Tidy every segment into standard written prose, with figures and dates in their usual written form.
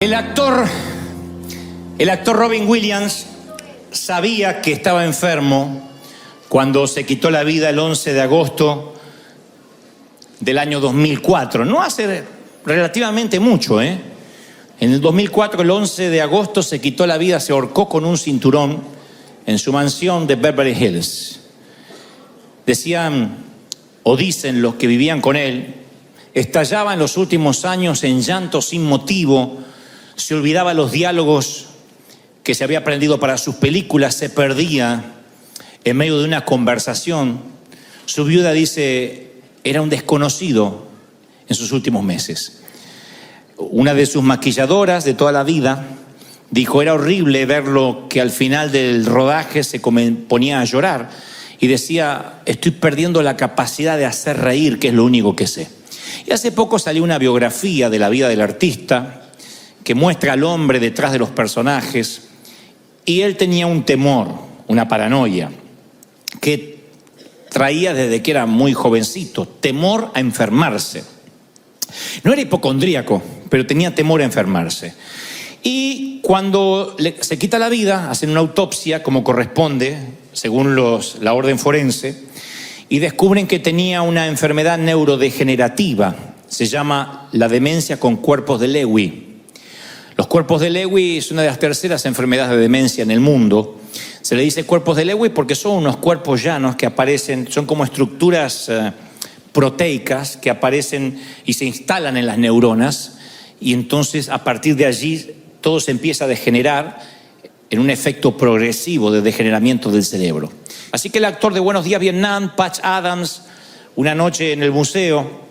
El actor Robin Williams sabía que estaba enfermo cuando se quitó la vida el 11 de agosto del año 2004. No hace relativamente mucho, ¿eh? En el 2004, el 11 de agosto, se quitó la vida, se ahorcó con un cinturón en su mansión de Beverly Hills. Decían, o dicen los que vivían con él, estallaba en los últimos años en llanto sin motivo, se olvidaba los diálogos que se había aprendido para sus películas, se perdía en medio de una conversación. Su viuda dice, era un desconocido en sus últimos meses. Una de sus maquilladoras de toda la vida dijo, era horrible verlo que al final del rodaje se ponía a llorar y decía, estoy perdiendo la capacidad de hacer reír, que es lo único que sé. Y hace poco salió una biografía de la vida del artista que muestra al hombre detrás de los personajes, y él tenía un temor, una paranoia, que traía desde que era muy jovencito, temor a enfermarse. No era hipocondríaco, pero tenía temor a enfermarse. Y cuando se quita la vida, hacen una autopsia como corresponde, según la orden forense, y descubren que tenía una enfermedad neurodegenerativa, se llama la demencia con cuerpos de Lewy. Los cuerpos de Lewy es una de las terceras enfermedades de demencia en el mundo. Se le dice cuerpos de Lewy porque son unos cuerpos llanos que aparecen, son como estructuras proteicas que aparecen y se instalan en las neuronas, y entonces a partir de allí todo se empieza a degenerar en un efecto progresivo de degeneramiento del cerebro. Así que el actor de Buenos Días Vietnam, Patch Adams, una noche en el museo,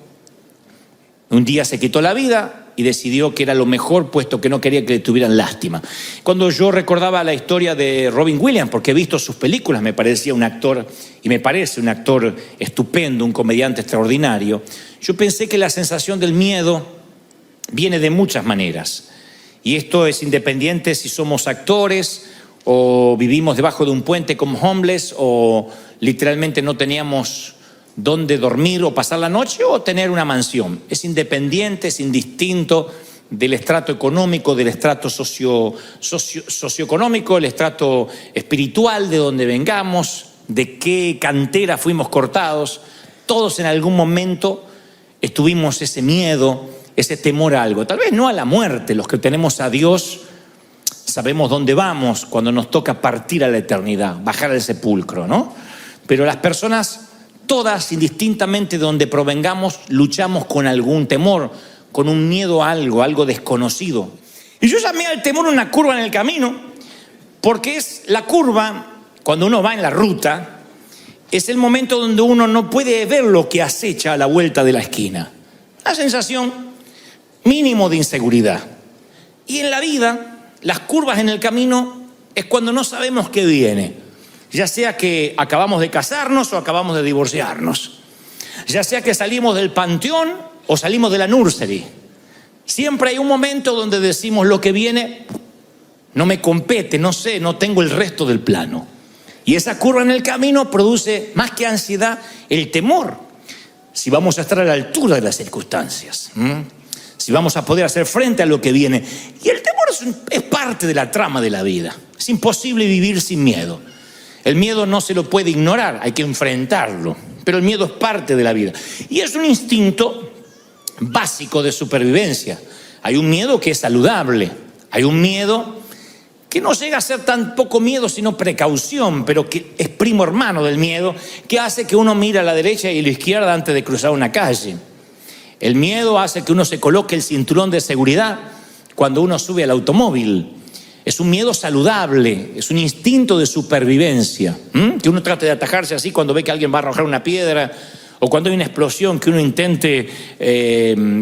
un día se quitó la vida y decidió que era lo mejor, puesto que no quería que le tuvieran lástima. Cuando yo recordaba la historia de Robin Williams, porque he visto sus películas, me parecía un actor, y me parece un actor estupendo, un comediante extraordinario, yo pensé que la sensación del miedo viene de muchas maneras. Y esto es independiente si somos actores o vivimos debajo de un puente como homeless, o literalmente no teníamos dónde dormir o pasar la noche, o tener una mansión. Es independiente, es indistinto del estrato económico, del estrato socioeconómico, el estrato espiritual, de donde vengamos, de qué cantera fuimos cortados. Todos en algún momento estuvimos ese miedo, ese temor a algo. Tal vez no a la muerte. Los que tenemos a Dios sabemos dónde vamos cuando nos toca partir a la eternidad, bajar al sepulcro, ¿no? Pero las personas, todas, indistintamente de donde provengamos, luchamos con algún temor, con un miedo a algo desconocido. Y yo llamé al temor una curva en el camino, porque es la curva, cuando uno va en la ruta, es el momento donde uno no puede ver lo que acecha a la vuelta de la esquina. Una sensación mínimo de inseguridad. Y en la vida, las curvas en el camino es cuando no sabemos qué viene. Ya sea que acabamos de casarnos o acabamos de divorciarnos. Ya sea que salimos del panteón o salimos de la nursery. Siempre hay un momento donde decimos, lo que viene no me compete, no sé, no tengo el resto del plano. Y esa curva en el camino produce, más que ansiedad, el temor. Si vamos a estar a la altura de las circunstancias. Si vamos a poder hacer frente a lo que viene. Y el temor es parte de la trama de la vida. Es imposible vivir sin miedo. El miedo no se lo puede ignorar, hay que enfrentarlo. Pero el miedo es parte de la vida. Y es un instinto básico de supervivencia. Hay un miedo que es saludable. Hay un miedo que no llega a ser tan poco miedo, sino precaución, pero que es primo hermano del miedo, que hace que uno mire a la derecha y a la izquierda antes de cruzar una calle. El miedo hace que uno se coloque el cinturón de seguridad cuando uno sube al automóvil. Es un miedo saludable, es un instinto de supervivencia. Que uno trate de atajarse así cuando ve que alguien va a arrojar una piedra, o cuando hay una explosión, que uno intente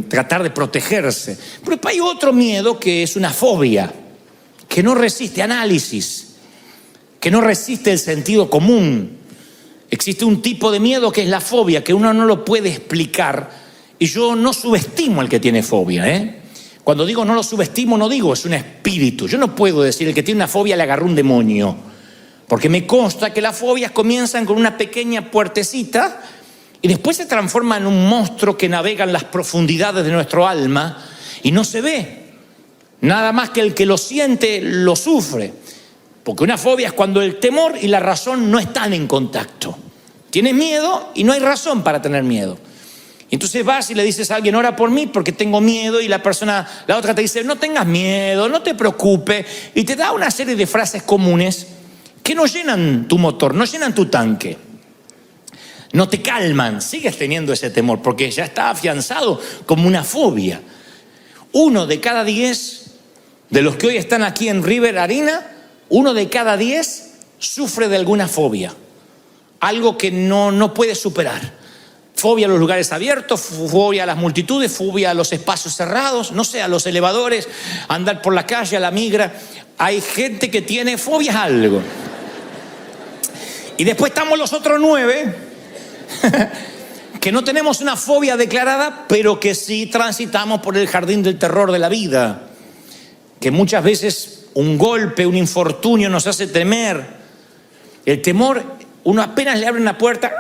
tratar de protegerse. Pero hay otro miedo que es una fobia, que no resiste análisis, que no resiste el sentido común. Existe un tipo de miedo que es la fobia, que uno no lo puede explicar, y yo no subestimo al que tiene fobia, Cuando digo no lo subestimo, no digo es un espíritu. Yo no puedo decir el que tiene una fobia le agarró un demonio, porque me consta que las fobias comienzan con una pequeña puertecita y después se transforman en un monstruo que navega en las profundidades de nuestro alma y no se ve. Nada más que el que lo siente, lo sufre. Porque una fobia es cuando el temor y la razón no están en contacto. Tienes miedo y no hay razón para tener miedo. Entonces vas y le dices a alguien, ora por mí porque tengo miedo, y la otra te dice, no tengas miedo, no te preocupes, y te da una serie de frases comunes que no llenan tu motor, no llenan tu tanque, no te calman, sigues teniendo ese temor porque ya está afianzado como una fobia. 1 de cada 10 de los que hoy están aquí en River Arena, 1 de cada 10 sufre de alguna fobia, algo que no puede superar. Fobia a los lugares abiertos, fobia a las multitudes, fobia a los espacios cerrados, no sé, a los elevadores, a andar por la calle, a la migra. Hay gente que tiene fobias a algo. Y después estamos los otros 9, que no tenemos una fobia declarada, pero que sí transitamos por el jardín del terror de la vida. Que muchas veces un golpe, un infortunio nos hace temer. El temor, uno apenas le abre una puerta,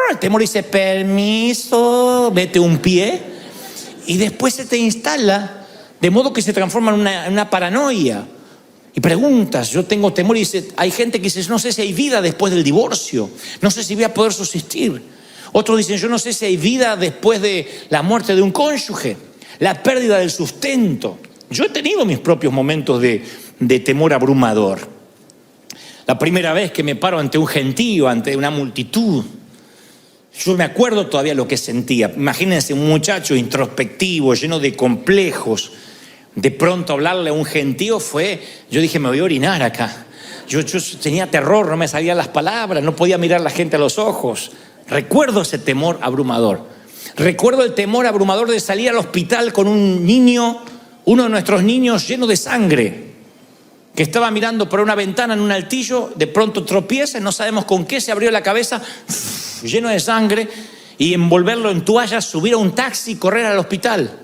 el temor dice, permiso, mete un pie, y después se te instala, de modo que se transforma en una paranoia. Y preguntas, yo tengo temor, y dice, hay gente que dice, no sé si hay vida después del divorcio, no sé si voy a poder subsistir. Otros dicen, yo no sé si hay vida después de la muerte de un cónyuge, la pérdida del sustento. Yo he tenido mis propios momentos de temor abrumador. La primera vez que me paro ante un gentío, ante una multitud, yo me acuerdo todavía lo que sentía. Imagínense un muchacho introspectivo, lleno de complejos. De pronto hablarle a un gentío yo dije, me voy a orinar acá. Yo tenía terror, no me salían las palabras, no podía mirar a la gente a los ojos. Recuerdo ese temor abrumador. Recuerdo el temor abrumador de salir al hospital con un niño, uno de nuestros niños lleno de sangre, que estaba mirando por una ventana en un altillo, de pronto tropieza, no sabemos con qué, se abrió la cabeza, lleno de sangre, y envolverlo en toallas, subir a un taxi y correr al hospital.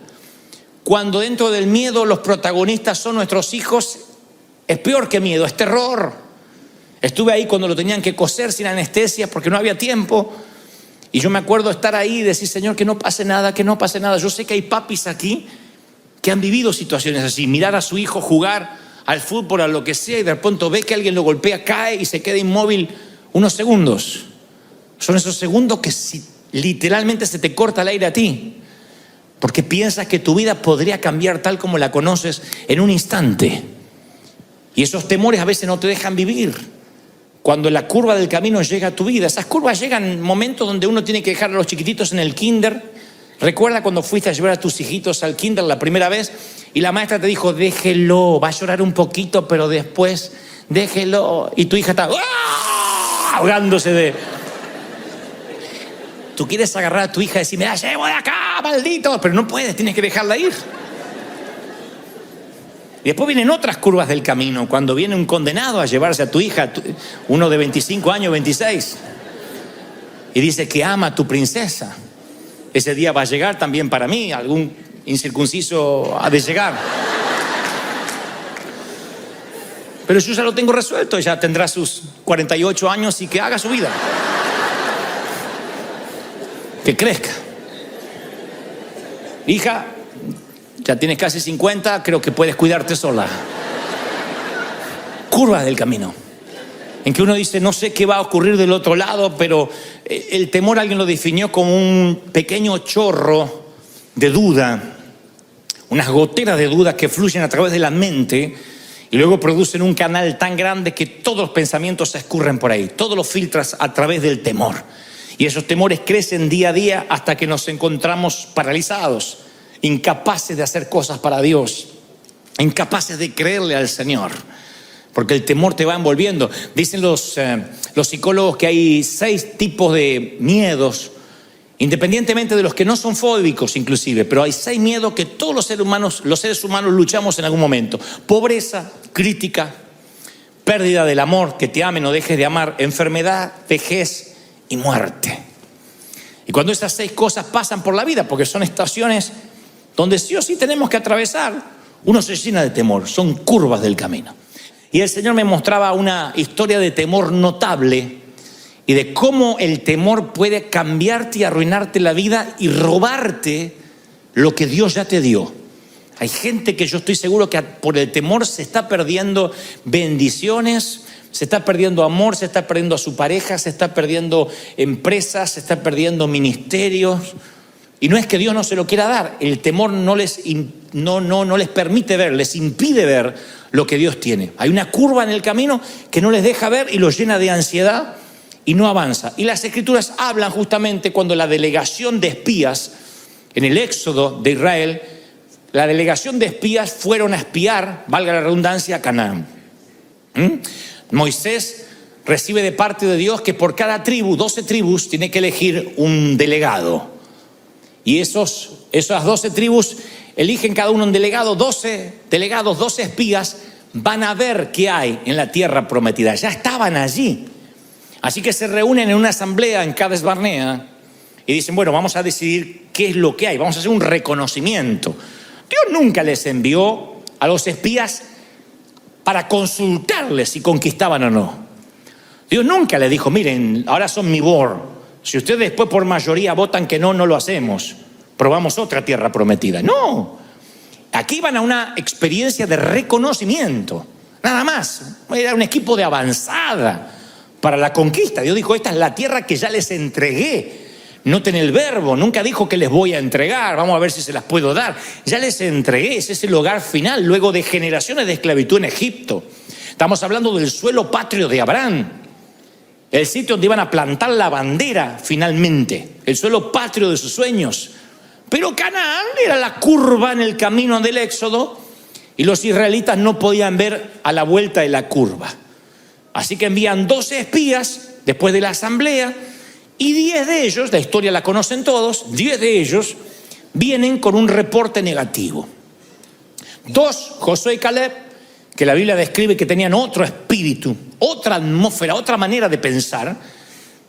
Cuando dentro del miedo los protagonistas son nuestros hijos, es peor que miedo, es terror. Estuve ahí cuando lo tenían que coser sin anestesia porque no había tiempo, y yo me acuerdo estar ahí y decir, Señor, que no pase nada, que no pase nada. Yo sé que hay papis aquí que han vivido situaciones así, mirar a su hijo jugar al fútbol, a lo que sea, y de pronto ve que alguien lo golpea, cae y se queda inmóvil unos segundos. Son esos segundos que literalmente se te corta el aire a ti, porque piensas que tu vida podría cambiar tal como la conoces en un instante. Y esos temores a veces no te dejan vivir. Cuando la curva del camino llega a tu vida, esas curvas llegan en momentos donde uno tiene que dejar a los chiquititos en el kinder. Recuerda cuando fuiste a llevar a tus hijitos al kinder la primera vez y la maestra te dijo, déjelo, va a llorar un poquito, pero después déjelo. Y tu hija está ahogándose de... Tú quieres agarrar a tu hija y decir, me la llevo de acá, maldito, pero no puedes, tienes que dejarla ir. Y después vienen otras curvas del camino, cuando viene un condenado a llevarse a tu hija, uno de 25 años, 26, y dice que ama a tu princesa. Ese día va a llegar también para mí, algún incircunciso ha de llegar. Pero yo ya lo tengo resuelto, ya tendrá sus 48 años y que haga su vida. Que crezca. Hija, ya tienes casi 50, creo que puedes cuidarte sola. Curvas del camino, en que uno dice, no sé qué va a ocurrir del otro lado, pero el temor alguien lo definió como un pequeño chorro de duda, unas goteras de duda que fluyen a través de la mente y luego producen un canal tan grande que todos los pensamientos se escurren por ahí, todos los filtras a través del temor. Y esos temores crecen día a día hasta que nos encontramos paralizados, incapaces de hacer cosas para Dios, incapaces de creerle al Señor, porque el temor te va envolviendo. Dicen los psicólogos que hay 6 tipos de miedos, independientemente de los que no son fóbicos inclusive, pero hay 6 miedos que todos los seres humanos luchamos en algún momento: pobreza, crítica, pérdida del amor, que te amen o dejes de amar, enfermedad, vejez y muerte. Y cuando esas 6 cosas pasan por la vida, porque son estaciones donde sí o sí tenemos que atravesar, uno se llena de temor, son curvas del camino. Y el Señor me mostraba una historia de temor notable y de cómo el temor puede cambiarte y arruinarte la vida y robarte lo que Dios ya te dio. Hay gente que yo estoy seguro que por el temor se está perdiendo bendiciones, se está perdiendo amor, se está perdiendo a su pareja, se está perdiendo empresas, se está perdiendo ministerios. Y no es que Dios no se lo quiera dar, el temor no les permite ver, les impide ver lo que Dios tiene. Hay una curva en el camino que no les deja ver y los llena de ansiedad y no avanza. Y las Escrituras hablan justamente cuando la delegación de espías, en el éxodo de Israel, la delegación de espías fueron a espiar, valga la redundancia, a Canaán. Moisés recibe de parte de Dios que por cada tribu, 12 tribus, tiene que elegir un delegado. Y esas 12 tribus eligen cada uno un delegado, 12 delegados, 12 espías, van a ver qué hay en la tierra prometida. Ya estaban allí. Así que se reúnen en una asamblea en Cades Barnea y dicen, bueno, vamos a decidir qué es lo que hay, vamos a hacer un reconocimiento. Dios nunca les envió a los espías para consultarles si conquistaban o no. Dios nunca les dijo, miren, ahora son mi board. Si ustedes después por mayoría votan que no, no lo hacemos. Probamos otra tierra prometida. No. Aquí van a una experiencia de reconocimiento. Nada más. Era un equipo de avanzada para la conquista. Dios dijo, esta es la tierra que ya les entregué. Noten el verbo, nunca dijo que les voy a entregar, vamos a ver si se las puedo dar. Ya les entregué, ese es el hogar final, luego de generaciones de esclavitud en Egipto. Estamos hablando del suelo patrio de Abraham, el sitio donde iban a plantar la bandera finalmente, el suelo patrio de sus sueños. Pero Canaán era la curva en el camino del Éxodo y los israelitas no podían ver a la vuelta de la curva. Así que envían 12 espías después de la asamblea. Y 10 de ellos, la historia la conocen todos, 10 de ellos vienen con un reporte negativo. 2, Josué y Caleb, que la Biblia describe que tenían otro espíritu, otra atmósfera, otra manera de pensar.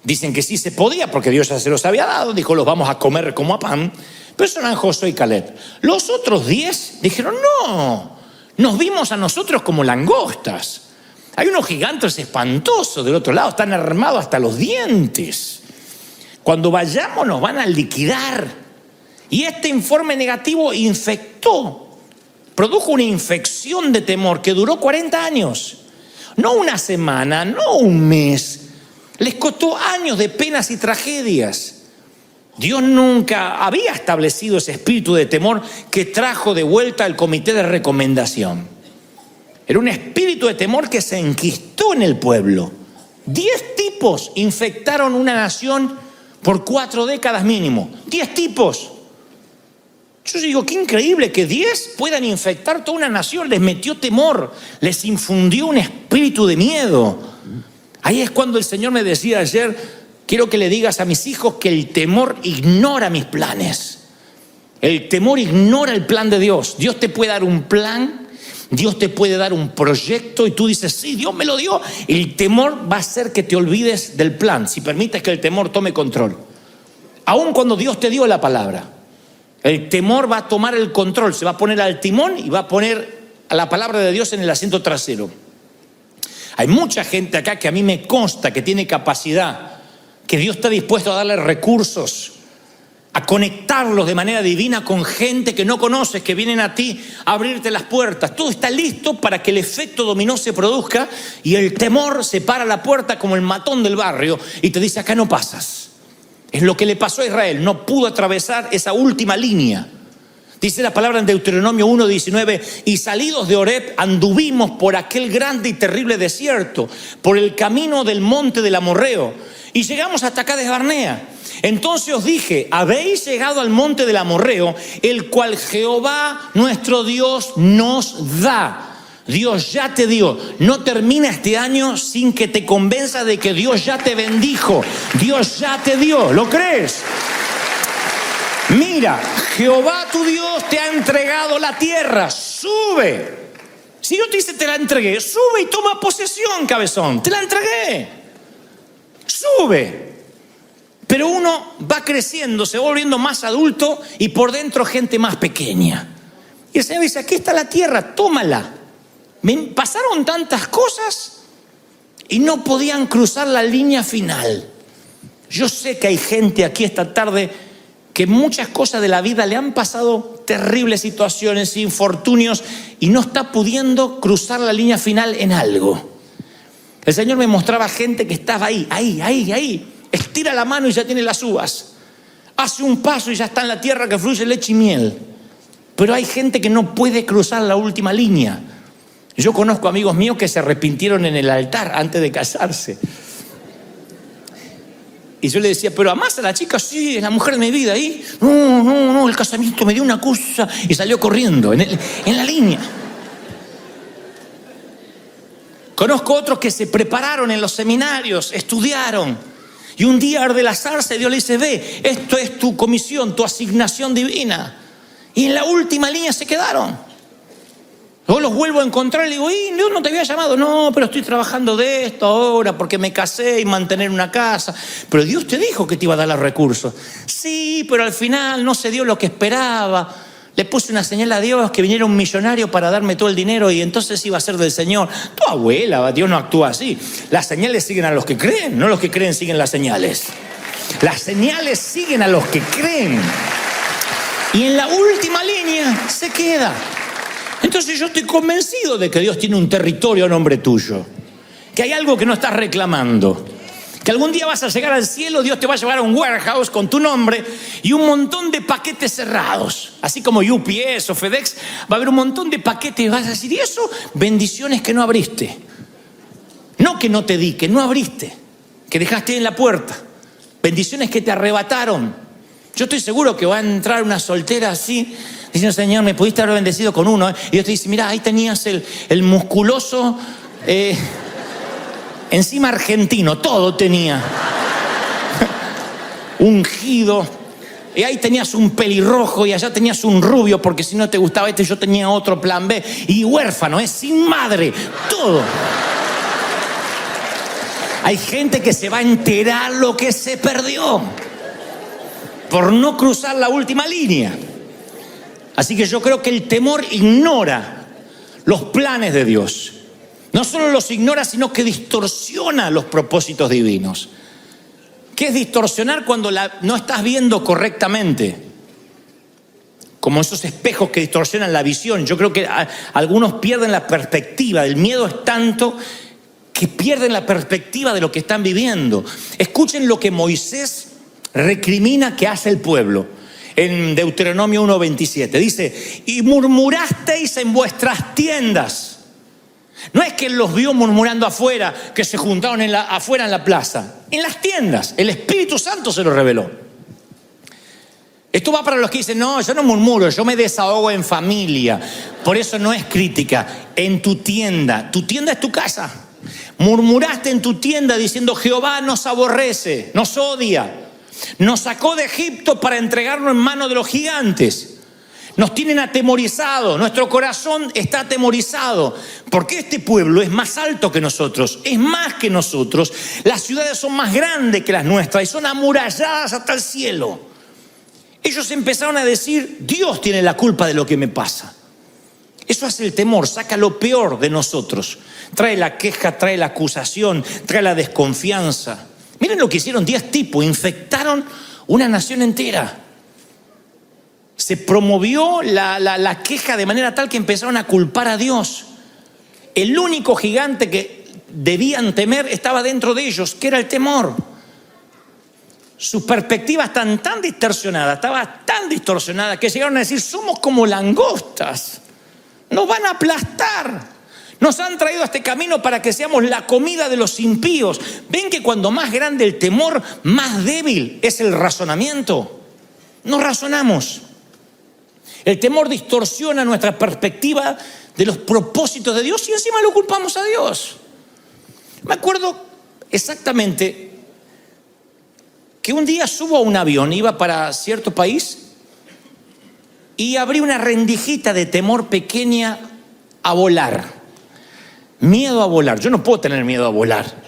Dicen que sí se podía porque Dios ya se los había dado, dijo los vamos a comer como a pan. Pero eso eran Josué y Caleb. Los otros 10 dijeron no, nos vimos a nosotros como langostas. Hay unos gigantes espantosos del otro lado, están armados hasta los dientes. Cuando vayamos nos van a liquidar. Y este informe negativo produjo una infección de temor que duró 40 años. No una semana, no un mes. Les costó años de penas y tragedias. Dios nunca había establecido ese espíritu de temor que trajo de vuelta al comité de recomendación. Era un espíritu de temor que se enquistó en el pueblo. 10 tipos infectaron una nación por 4 décadas mínimo. 10 tipos. Yo digo, qué increíble que 10 puedan infectar toda una nación. Les metió temor, les infundió un espíritu de miedo. Ahí es cuando el Señor me decía ayer, quiero que le digas a mis hijos que el temor ignora mis planes. El temor ignora el plan de Dios. Dios te puede dar un plan, Dios te puede dar un proyecto y tú dices, sí, Dios me lo dio. El temor va a hacer que te olvides del plan, si permites que el temor tome control. Aun cuando Dios te dio la palabra, el temor va a tomar el control, se va a poner al timón y va a poner a la palabra de Dios en el asiento trasero. Hay mucha gente acá que a mí me consta que tiene capacidad, que Dios está dispuesto a darle recursos, a conectarlos de manera divina con gente que no conoces, que vienen a ti a abrirte las puertas. Todo está listo para que el efecto dominó se produzca y el temor se para la puerta como el matón del barrio y te dice, acá no pasas. Es lo que le pasó a Israel, no pudo atravesar esa última línea. Dice la palabra en Deuteronomio 1:19, y salidos de Horeb anduvimos por aquel grande y terrible desierto, por el camino del monte del Amorreo, y llegamos hasta Cades Barnea. Entonces os dije, habéis llegado al monte del Amorreo, el cual Jehová nuestro Dios nos da. Dios ya te dio. No termina este año sin que te convenza de que Dios ya te bendijo. Dios ya te dio. ¿Lo crees? Mira, Jehová tu Dios te ha entregado la tierra. Sube. Si yo te dice te la entregué, sube y toma posesión, cabezón. Te la entregué. Sube. Pero uno va creciendo, se va volviendo más adulto y por dentro gente más pequeña. Y el Señor dice, aquí está la tierra, tómala. Pasaron tantas cosas y no podían cruzar la línea final. Yo sé que hay gente aquí esta tarde que muchas cosas de la vida le han pasado terribles situaciones, infortunios, y no está pudiendo cruzar la línea final en algo. El Señor me mostraba gente que estaba ahí. Estira la mano y ya tiene las uvas. Hace un paso y ya está en la tierra que fluye leche y miel. Pero hay gente que no puede cruzar la última línea. Yo conozco amigos míos que se arrepintieron en el altar antes de casarse. Y yo le decía, ¿pero amás a la chica? Sí, es la mujer de mi vida. ¿Y? No, el casamiento me dio una cosa. Y salió corriendo en la línea. Conozco otros que se prepararon en los seminarios, estudiaron. Y un día arde el azarse, Dios le dice, ve, esto es tu comisión, tu asignación divina. Y en la última línea se quedaron. Luego los vuelvo a encontrar y le digo, Dios no te había llamado. No, pero estoy trabajando de esto ahora porque me casé y mantener una casa. Pero Dios te dijo que te iba a dar los recursos. Sí, pero al final no se dio lo que esperaba. Le puse una señal a Dios que viniera un millonario para darme todo el dinero y entonces iba a ser del Señor. Tu abuela, Dios no actúa así. Las señales siguen a los que creen, no los que creen siguen las señales. Las señales siguen a los que creen. Y en la última línea se queda. Entonces yo estoy convencido de que Dios tiene un territorio a nombre tuyo, que hay algo que no estás reclamando, que algún día vas a llegar al cielo, Dios te va a llevar a un warehouse con tu nombre y un montón de paquetes cerrados, así como UPS o FedEx, va a haber un montón de paquetes y vas a decir, ¿y eso? Bendiciones que no abriste, no que no te di, que no abriste, que dejaste en la puerta, bendiciones que te arrebataron. Yo estoy seguro que va a entrar una soltera así, diciendo, Señor, me pudiste haber bendecido con uno. Y Dios te dice, mira, ahí tenías el musculoso, encima argentino, todo tenía. Ungido. Y ahí tenías un pelirrojo y allá tenías un rubio, porque si no te gustaba este, yo tenía otro plan B. Y huérfano, sin madre, todo. Hay gente que se va a enterar lo que se perdió por no cruzar la última línea. Así que yo creo que el temor ignora los planes de Dios. No solo los ignora, sino que distorsiona los propósitos divinos. ¿Qué es distorsionar cuando no estás viendo correctamente? Como esos espejos que distorsionan la visión. Yo creo que algunos pierden la perspectiva. El miedo es tanto que pierden la perspectiva de lo que están viviendo. Escuchen lo que Moisés recrimina que hace el pueblo. En Deuteronomio 1:27 dice, y murmurasteis en vuestras tiendas. No es que él los vio murmurando afuera, que se juntaron afuera en la plaza. En las tiendas, el Espíritu Santo se lo reveló. Esto va para los que dicen, no, yo no murmuro, yo me desahogo en familia. Por eso no es crítica. En tu tienda es tu casa. Murmuraste en tu tienda diciendo, Jehová nos aborrece, nos odia. Nos sacó de Egipto para entregarnos en manos de los gigantes. Nos tienen atemorizados, nuestro corazón está atemorizado, porque este pueblo es más alto que nosotros, es más que nosotros. Las ciudades son más grandes que las nuestras y son amuralladas hasta el cielo. Ellos empezaron a decir, Dios tiene la culpa de lo que me pasa. Eso hace el temor, saca lo peor de nosotros. Trae la queja, trae la acusación, trae la desconfianza. Miren lo que hicieron 10 tipos, infectaron una nación entera. Se promovió la queja de manera tal que empezaron a culpar a Dios. El único gigante que debían temer estaba dentro de ellos, que era el temor. Sus perspectivas estaban tan distorsionadas, estaba tan distorsionada que llegaron a decir, somos como langostas, nos van a aplastar. Nos han traído a este camino para que seamos la comida de los impíos. ¿Ven que cuando más grande el temor, más débil es el razonamiento? No razonamos. El temor distorsiona nuestra perspectiva de los propósitos de Dios y encima lo culpamos a Dios. Me acuerdo exactamente que un día subo a un avión, iba para cierto país y abrí una rendijita de temor pequeña a volar. Miedo a volar. Yo no puedo tener miedo a volar.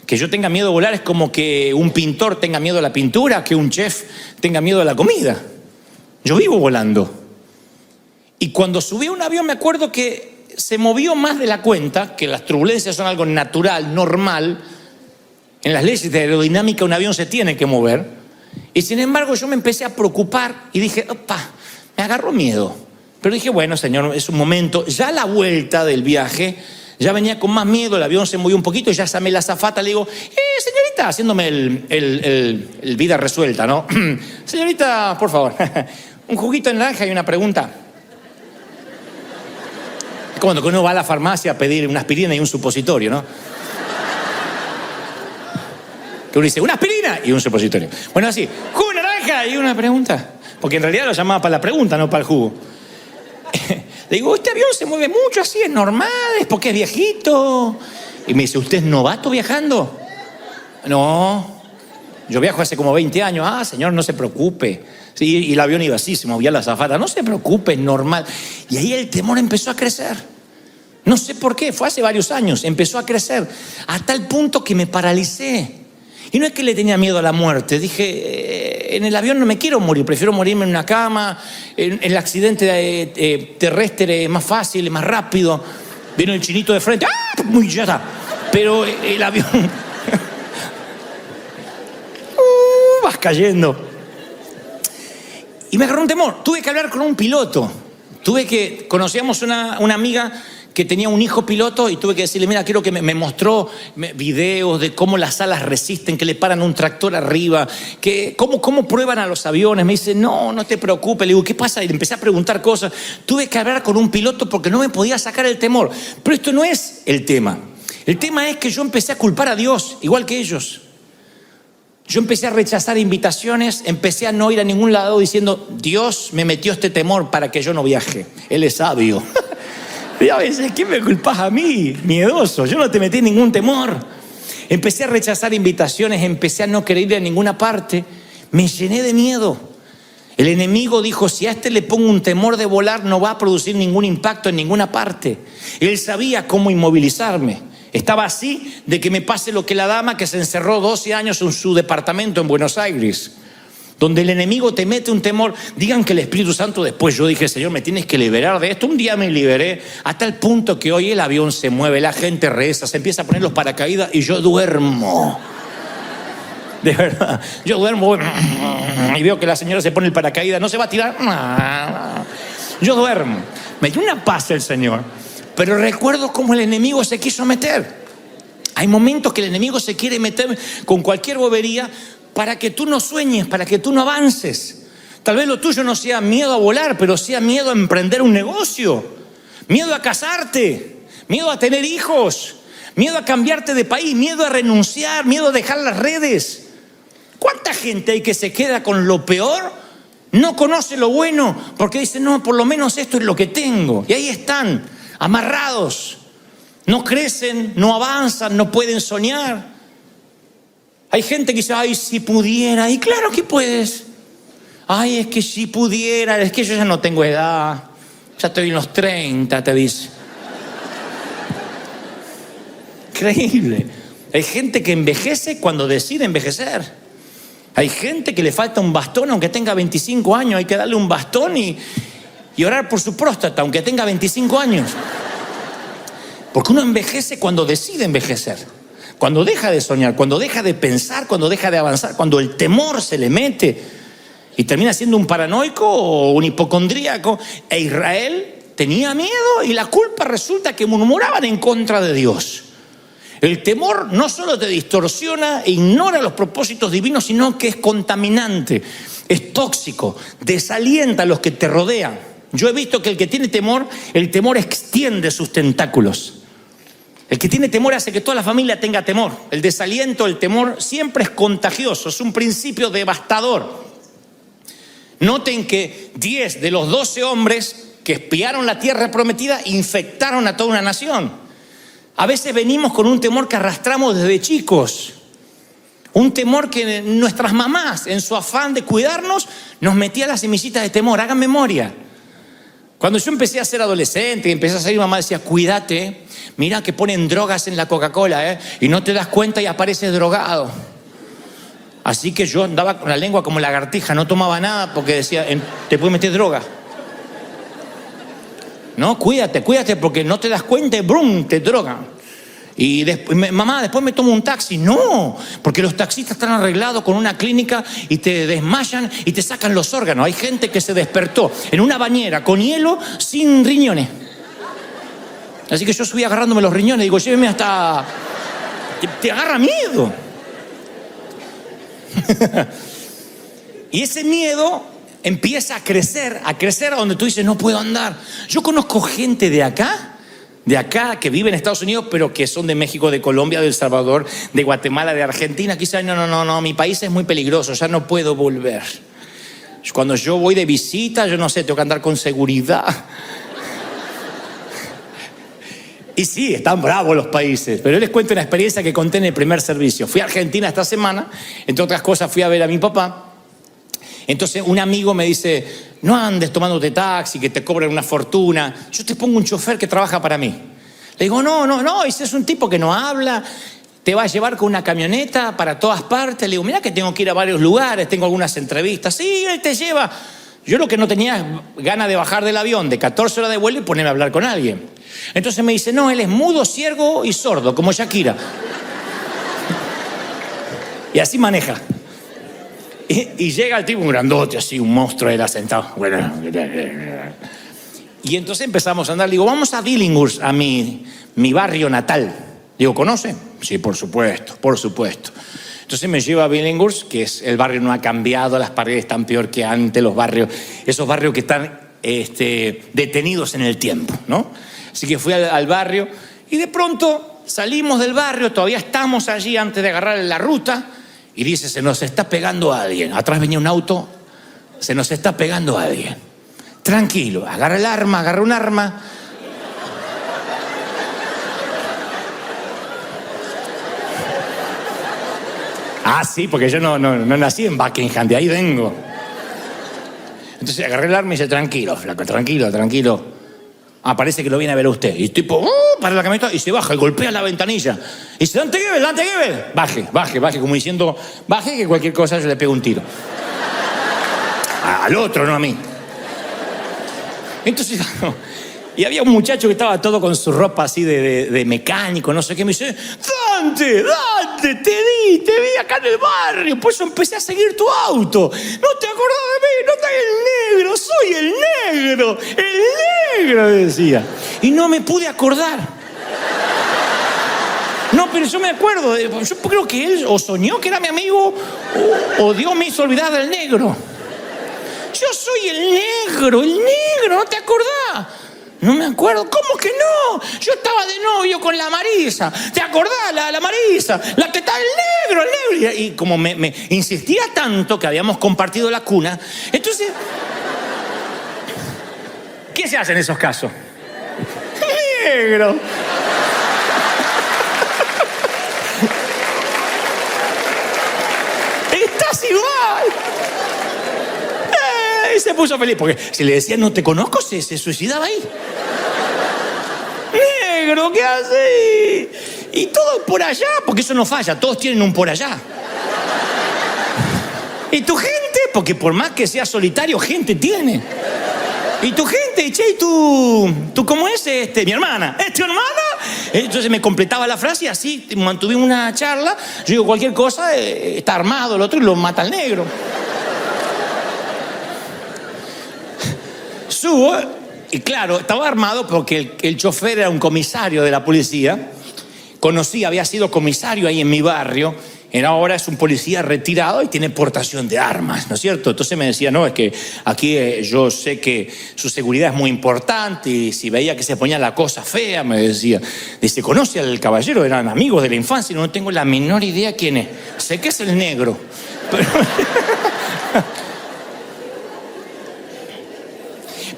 Que yo tenga miedo a volar es como que un pintor tenga miedo a la pintura, que un chef tenga miedo a la comida. Yo vivo volando. Y cuando subí a un avión me acuerdo que se movió más de la cuenta, que las turbulencias son algo natural, normal. En las leyes de aerodinámica un avión se tiene que mover. Y sin embargo yo me empecé a preocupar y dije, opa, me agarró miedo. Pero dije, bueno, Señor, es un momento. Ya a la vuelta del viaje, ya venía con más miedo, el avión se movió un poquito, ya llamé a la azafata, le digo, señorita, haciéndome el vida resuelta, ¿no? Señorita, por favor, un juguito de naranja y una pregunta. Es como cuando uno va a la farmacia a pedir una aspirina y un supositorio, ¿no? Que uno dice, una aspirina y un supositorio. Bueno, así, jugo de naranja y una pregunta. Porque en realidad lo llamaba para la pregunta, no para el jugo. Le digo, este avión se mueve mucho así, es normal, es porque es viejito. Y me dice, ¿usted es novato viajando? No, yo viajo hace como 20 años. Ah, señor, no se preocupe. Sí, y el avión iba así, se movía la azafata. No se preocupe, es normal. Y ahí el temor empezó a crecer. No sé por qué, fue hace varios años, empezó a crecer. A tal punto que me paralicé. Y no es que le tenía miedo a la muerte. Dije, en el avión no me quiero morir, prefiero morirme en una cama. En el accidente terrestre es más fácil, es más rápido. Viene el chinito de frente, ¡ah! Muy ya está. Pero el avión vas cayendo. Y me agarró un temor. Tuve que hablar con un piloto. Conocíamos una amiga que tenía un hijo piloto y tuve que decirle, mira, quiero que me mostró videos de cómo las alas resisten, que le paran un tractor arriba, que cómo prueban a los aviones. Me dice, no te preocupes. Le digo, ¿qué pasa? Y le empecé a preguntar cosas. Tuve que hablar con un piloto porque no me podía sacar el temor. Pero esto no es el tema. El tema es que yo empecé a culpar a Dios, igual que ellos. Yo empecé a rechazar invitaciones, empecé a no ir a ningún lado diciendo, Dios me metió este temor para que yo no viaje. Él es sabio. Y a veces, ¿qué me culpas a mí? Miedoso, yo no te metí ningún temor. Empecé a rechazar invitaciones, empecé a no querer ir a ninguna parte. Me llené de miedo. El enemigo dijo, si a este le pongo un temor de volar, no va a producir ningún impacto en ninguna parte. Él sabía cómo inmovilizarme. Estaba así de que me pase lo que la dama que se encerró 12 años en su departamento en Buenos Aires. Donde el enemigo te mete un temor. Digan que el Espíritu Santo después, yo dije, Señor, me tienes que liberar de esto. Un día me liberé a tal punto que hoy el avión se mueve, la gente reza, se empieza a poner los paracaídas y yo duermo. De verdad, yo duermo y veo que la señora se pone el paracaídas, no se va a tirar. Yo duermo. Me dio una paz el Señor. Pero recuerdo cómo el enemigo se quiso meter. Hay momentos que el enemigo se quiere meter con cualquier bobería para que tú no sueñes, para que tú no avances. Tal vez lo tuyo no sea miedo a volar, pero sea miedo a emprender un negocio, miedo a casarte, miedo a tener hijos, miedo a cambiarte de país, miedo a renunciar, miedo a dejar las redes. ¿Cuánta gente hay que se queda con lo peor? No conoce lo bueno porque dice, no, por lo menos esto es lo que tengo. Y ahí están, amarrados. No crecen, no avanzan, no pueden soñar. Hay gente que dice, ay, si pudiera. Y claro que puedes. Ay, es que si pudiera, es que yo ya no tengo edad. Ya estoy en los 30, te dice. Increíble. Hay gente que envejece cuando decide envejecer. Hay gente que le falta un bastón aunque tenga 25 años. Hay que darle un bastón y orar por su próstata aunque tenga 25 años. Porque uno envejece cuando decide envejecer. Cuando deja de soñar, cuando deja de pensar, cuando deja de avanzar, cuando el temor se le mete y termina siendo un paranoico o un hipocondríaco. E Israel tenía miedo y la culpa resulta que murmuraban en contra de Dios. El temor no solo te distorsiona e ignora los propósitos divinos, sino que es contaminante, es tóxico, desalienta a los que te rodean. Yo he visto que el que tiene temor, el temor extiende sus tentáculos. El que tiene temor hace que toda la familia tenga temor. El desaliento, el temor siempre es contagioso, es un principio devastador. Noten que 10 de los 12 hombres que espiaron la tierra prometida infectaron a toda una nación. A veces venimos con un temor que arrastramos desde chicos. Un temor que nuestras mamás, en su afán de cuidarnos, nos metían las semillitas de temor. Hagan memoria. Cuando yo empecé a ser adolescente y empecé a salir, mamá decía, cuídate, mira que ponen drogas en la Coca-Cola, y no te das cuenta y apareces drogado. Así que yo andaba con la lengua como lagartija, no tomaba nada porque decía, te puede meter droga. No, cuídate porque no te das cuenta y ¡brum!, te drogan. Y después, mamá, después me tomo un taxi. No, porque los taxistas están arreglados con una clínica y te desmayan y te sacan los órganos. Hay gente que se despertó en una bañera con hielo sin riñones. Así que yo subí agarrándome los riñones. Digo, lléveme hasta... Te agarra miedo. Y ese miedo empieza a crecer a donde tú dices, no puedo andar. Yo conozco gente de acá, que vive en Estados Unidos, pero que son de México, de Colombia, de El Salvador, de Guatemala, de Argentina. Quizás, no, mi país es muy peligroso, ya no puedo volver. Cuando yo voy de visita, yo no sé, tengo que andar con seguridad. Y sí, están bravos los países, pero yo les cuento una experiencia que conté en el primer servicio. Fui a Argentina esta semana, entre otras cosas fui a ver a mi papá. Entonces un amigo me dice, no andes tomándote taxi, que te cobran una fortuna. Yo te pongo un chofer que trabaja para mí. Le digo, no, ese es un tipo que no habla, te va a llevar con una camioneta para todas partes. Le digo, mira que tengo que ir a varios lugares, tengo algunas entrevistas. Sí, él te lleva. Yo lo que no tenía es ganas de bajar del avión de 14 horas de vuelo y ponerme a hablar con alguien. Entonces me dice, no, él es mudo, ciego y sordo, como Shakira. Y así maneja. Y llega el tipo, un grandote, así, un monstruo, era sentado. Y entonces empezamos a andar. Le digo, vamos a Billinghurst, a mi barrio natal. Digo, ¿conoce? Sí, por supuesto. Entonces me lleva a Billinghurst, que es el barrio no ha cambiado, las paredes están peor que antes, los barrios, esos barrios que están detenidos en el tiempo, ¿no? Así que fui al barrio y de pronto salimos del barrio, todavía estamos allí antes de agarrar la ruta. Y dice, se nos está pegando a alguien. Atrás venía un auto, se nos está pegando a alguien. Tranquilo, agarra un arma. Ah, sí, porque yo no nací en Buckingham, de ahí vengo. Entonces agarré el arma y dice, tranquilo, flaco, tranquilo. Ah, parece que lo viene a ver a usted. Y el tipo, para la camioneta y se baja y golpea la ventanilla. Y dice, Dante Gebel. Baje, como diciendo, baje que cualquier cosa yo le pego un tiro. Al otro, no a mí. Entonces, y había un muchacho que estaba todo con su ropa así de mecánico, no sé qué. Me dice, Dante, te vi acá en el barrio, por eso empecé a seguir tu auto. No te acordás de mí, no estás el negro, soy el negro, decía. Y no me pude acordar. No, pero yo me acuerdo, yo creo que él o soñó que era mi amigo o Dios me hizo olvidar del negro. Yo soy el negro, ¿no te acordás? No me acuerdo, ¿cómo que no? Yo estaba de novio con la Marisa. ¿Te acordás? La Marisa, la que está el negro. Y como me insistía tanto que habíamos compartido la cuna, entonces, ¿qué se hace en esos casos? Negro. Estás igual. Y se puso feliz, porque si le decía no te conozco, se suicidaba ahí. Negro, ¿qué haces? Y todo por allá, porque eso no falla, todos tienen un por allá. Y tu gente, porque por más que sea solitario, gente tiene. Y tu gente, che, ¿y tú cómo es? Mi hermana. ¿Es tu hermana? Entonces me completaba la frase y así mantuvimos una charla. Yo digo, cualquier cosa, está armado el otro y lo mata al negro. Subo, y claro, estaba armado porque el chofer era un comisario de la policía. Había sido comisario ahí en mi barrio. Ahora es un policía retirado y tiene portación de armas, ¿no es cierto? Entonces me decía, no, es que aquí yo sé que su seguridad es muy importante y si veía que se ponía la cosa fea, me decía. Dice, ¿conoce al caballero? Eran amigos de la infancia y no tengo la menor idea quién es. Sé que es el negro.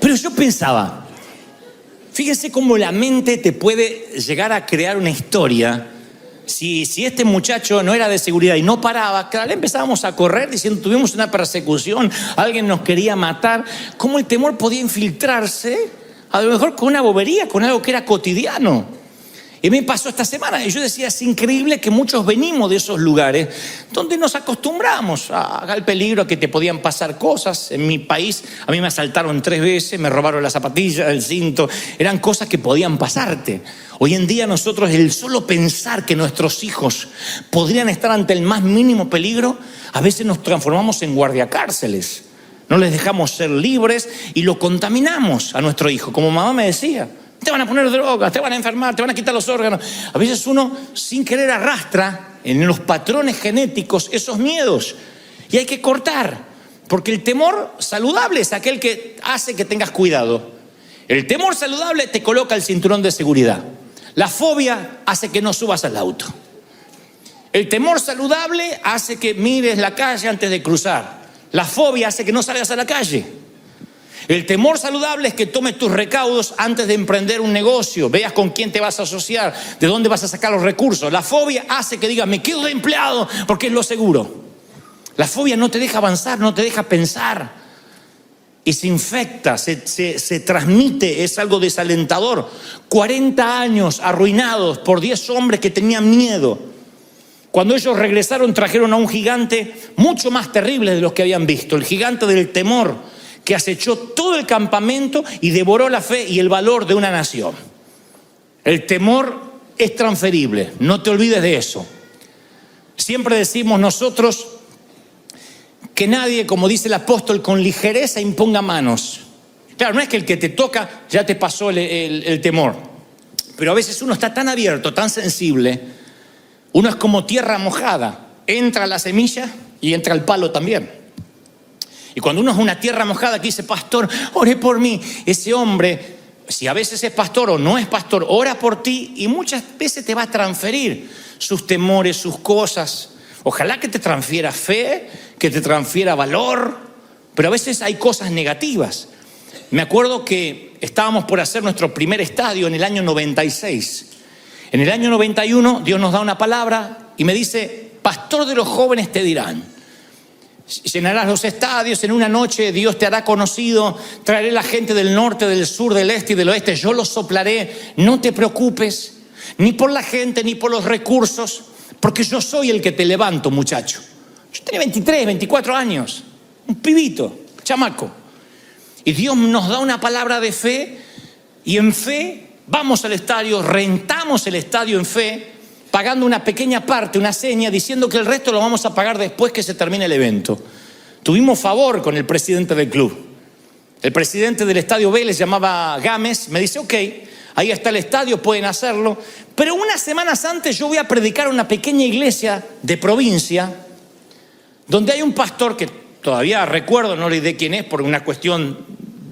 Pero yo pensaba, fíjense cómo la mente te puede llegar a crear una historia. Si este muchacho no era de seguridad y no paraba, claro, empezábamos a correr diciendo, tuvimos una persecución, alguien nos quería matar. ¿Cómo el temor podía infiltrarse? A lo mejor con una bobería, con algo que era cotidiano. Y me pasó esta semana y yo decía, es increíble que muchos venimos de esos lugares donde nos acostumbramos al peligro, a que te podían pasar cosas. En mi país a mí me asaltaron 3 veces, me robaron las zapatillas, el cinto, eran cosas que podían pasarte. Hoy en día nosotros, el solo pensar que nuestros hijos podrían estar ante el más mínimo peligro, a veces nos transformamos en guardiacárceles. No les dejamos ser libres y lo contaminamos a nuestro hijo. Como mamá me decía, te van a poner drogas, te van a enfermar, te van a quitar los órganos. A veces uno sin querer arrastra en los patrones genéticos esos miedos. Y hay que cortar, porque el temor saludable es aquel que hace que tengas cuidado. El temor saludable te coloca el cinturón de seguridad. La fobia hace que no subas al auto. El temor saludable hace que mires la calle antes de cruzar. La fobia hace que no salgas a la calle. El temor saludable es que tomes tus recaudos antes de emprender un negocio, veas con quién te vas a asociar, de dónde vas a sacar los recursos. La fobia hace que digas, me quedo de empleado porque es lo seguro. La fobia no te deja avanzar, no te deja pensar. Y se infecta, se transmite, es algo desalentador. 40 años arruinados por 10 hombres que tenían miedo. Cuando ellos regresaron trajeron a un gigante mucho más terrible de los que habían visto, el gigante del temor, que acechó todo el campamento y devoró la fe y el valor de una nación. El temor es transferible, no te olvides de eso. Siempre decimos nosotros que nadie, como dice el apóstol, con ligereza imponga manos. Claro, no es que el que te toca ya te pasó el temor, pero a veces uno está tan abierto, tan sensible, uno es como tierra mojada, entra la semilla y entra el palo también. Y cuando uno es una tierra mojada que dice, pastor, oré por mí, ese hombre, si a veces es pastor o no es pastor, ora por ti y muchas veces te va a transferir sus temores, sus cosas. Ojalá que te transfiera fe, que te transfiera valor, pero a veces hay cosas negativas. Me acuerdo que estábamos por hacer nuestro primer estadio en el año 96. En el año 91 Dios nos da una palabra y me dice, pastor de los jóvenes te dirán, llenarás los estadios, en una noche Dios te hará conocido, traeré la gente del norte, del sur, del este y del oeste, yo los soplaré, no te preocupes, ni por la gente, ni por los recursos, porque yo soy el que te levanto, muchacho. Yo tenía 23, 24 años, un pibito, chamaco. Y Dios nos da una palabra de fe, y en fe vamos al estadio, rentamos el estadio en fe, pagando una pequeña parte, una seña, diciendo que el resto lo vamos a pagar después que se termine el evento. Tuvimos favor con el presidente del club. El presidente del estadio Vélez, llamaba Gámez, me dice, ok, ahí está el estadio, pueden hacerlo. Pero unas semanas antes yo voy a predicar a una pequeña iglesia de provincia, donde hay un pastor que todavía recuerdo, no le diré quién es, por una cuestión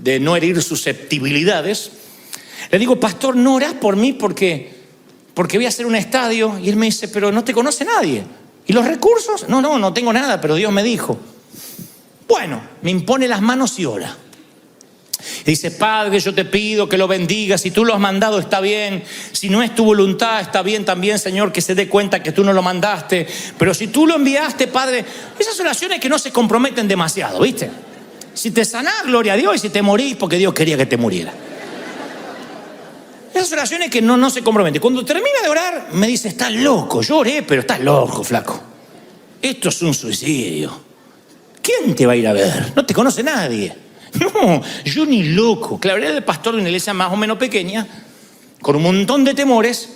de no herir susceptibilidades. Le digo, pastor, ¿no orás por mí porque voy a hacer un estadio? Y él me dice, pero no te conoce nadie. ¿Y los recursos? No tengo nada, pero Dios me dijo. Bueno, me impone las manos y ora. Y dice, Padre, yo te pido que lo bendigas. Si tú lo has mandado, está bien. Si no es tu voluntad, está bien también, Señor, que se dé cuenta que tú no lo mandaste. Pero si tú lo enviaste, Padre, esas oraciones que no se comprometen demasiado, ¿viste? Si te sanás, gloria a Dios. Y si te morís, porque Dios quería que te muriera. Esas oraciones que no se comprometen. Cuando termina de orar, me dice, estás loco. Yo oré, pero estás loco, flaco. Esto es un suicidio. ¿Quién te va a ir a ver? No te conoce nadie. No, yo ni loco. Claro, era el pastor de una iglesia más o menos pequeña, con un montón de temores.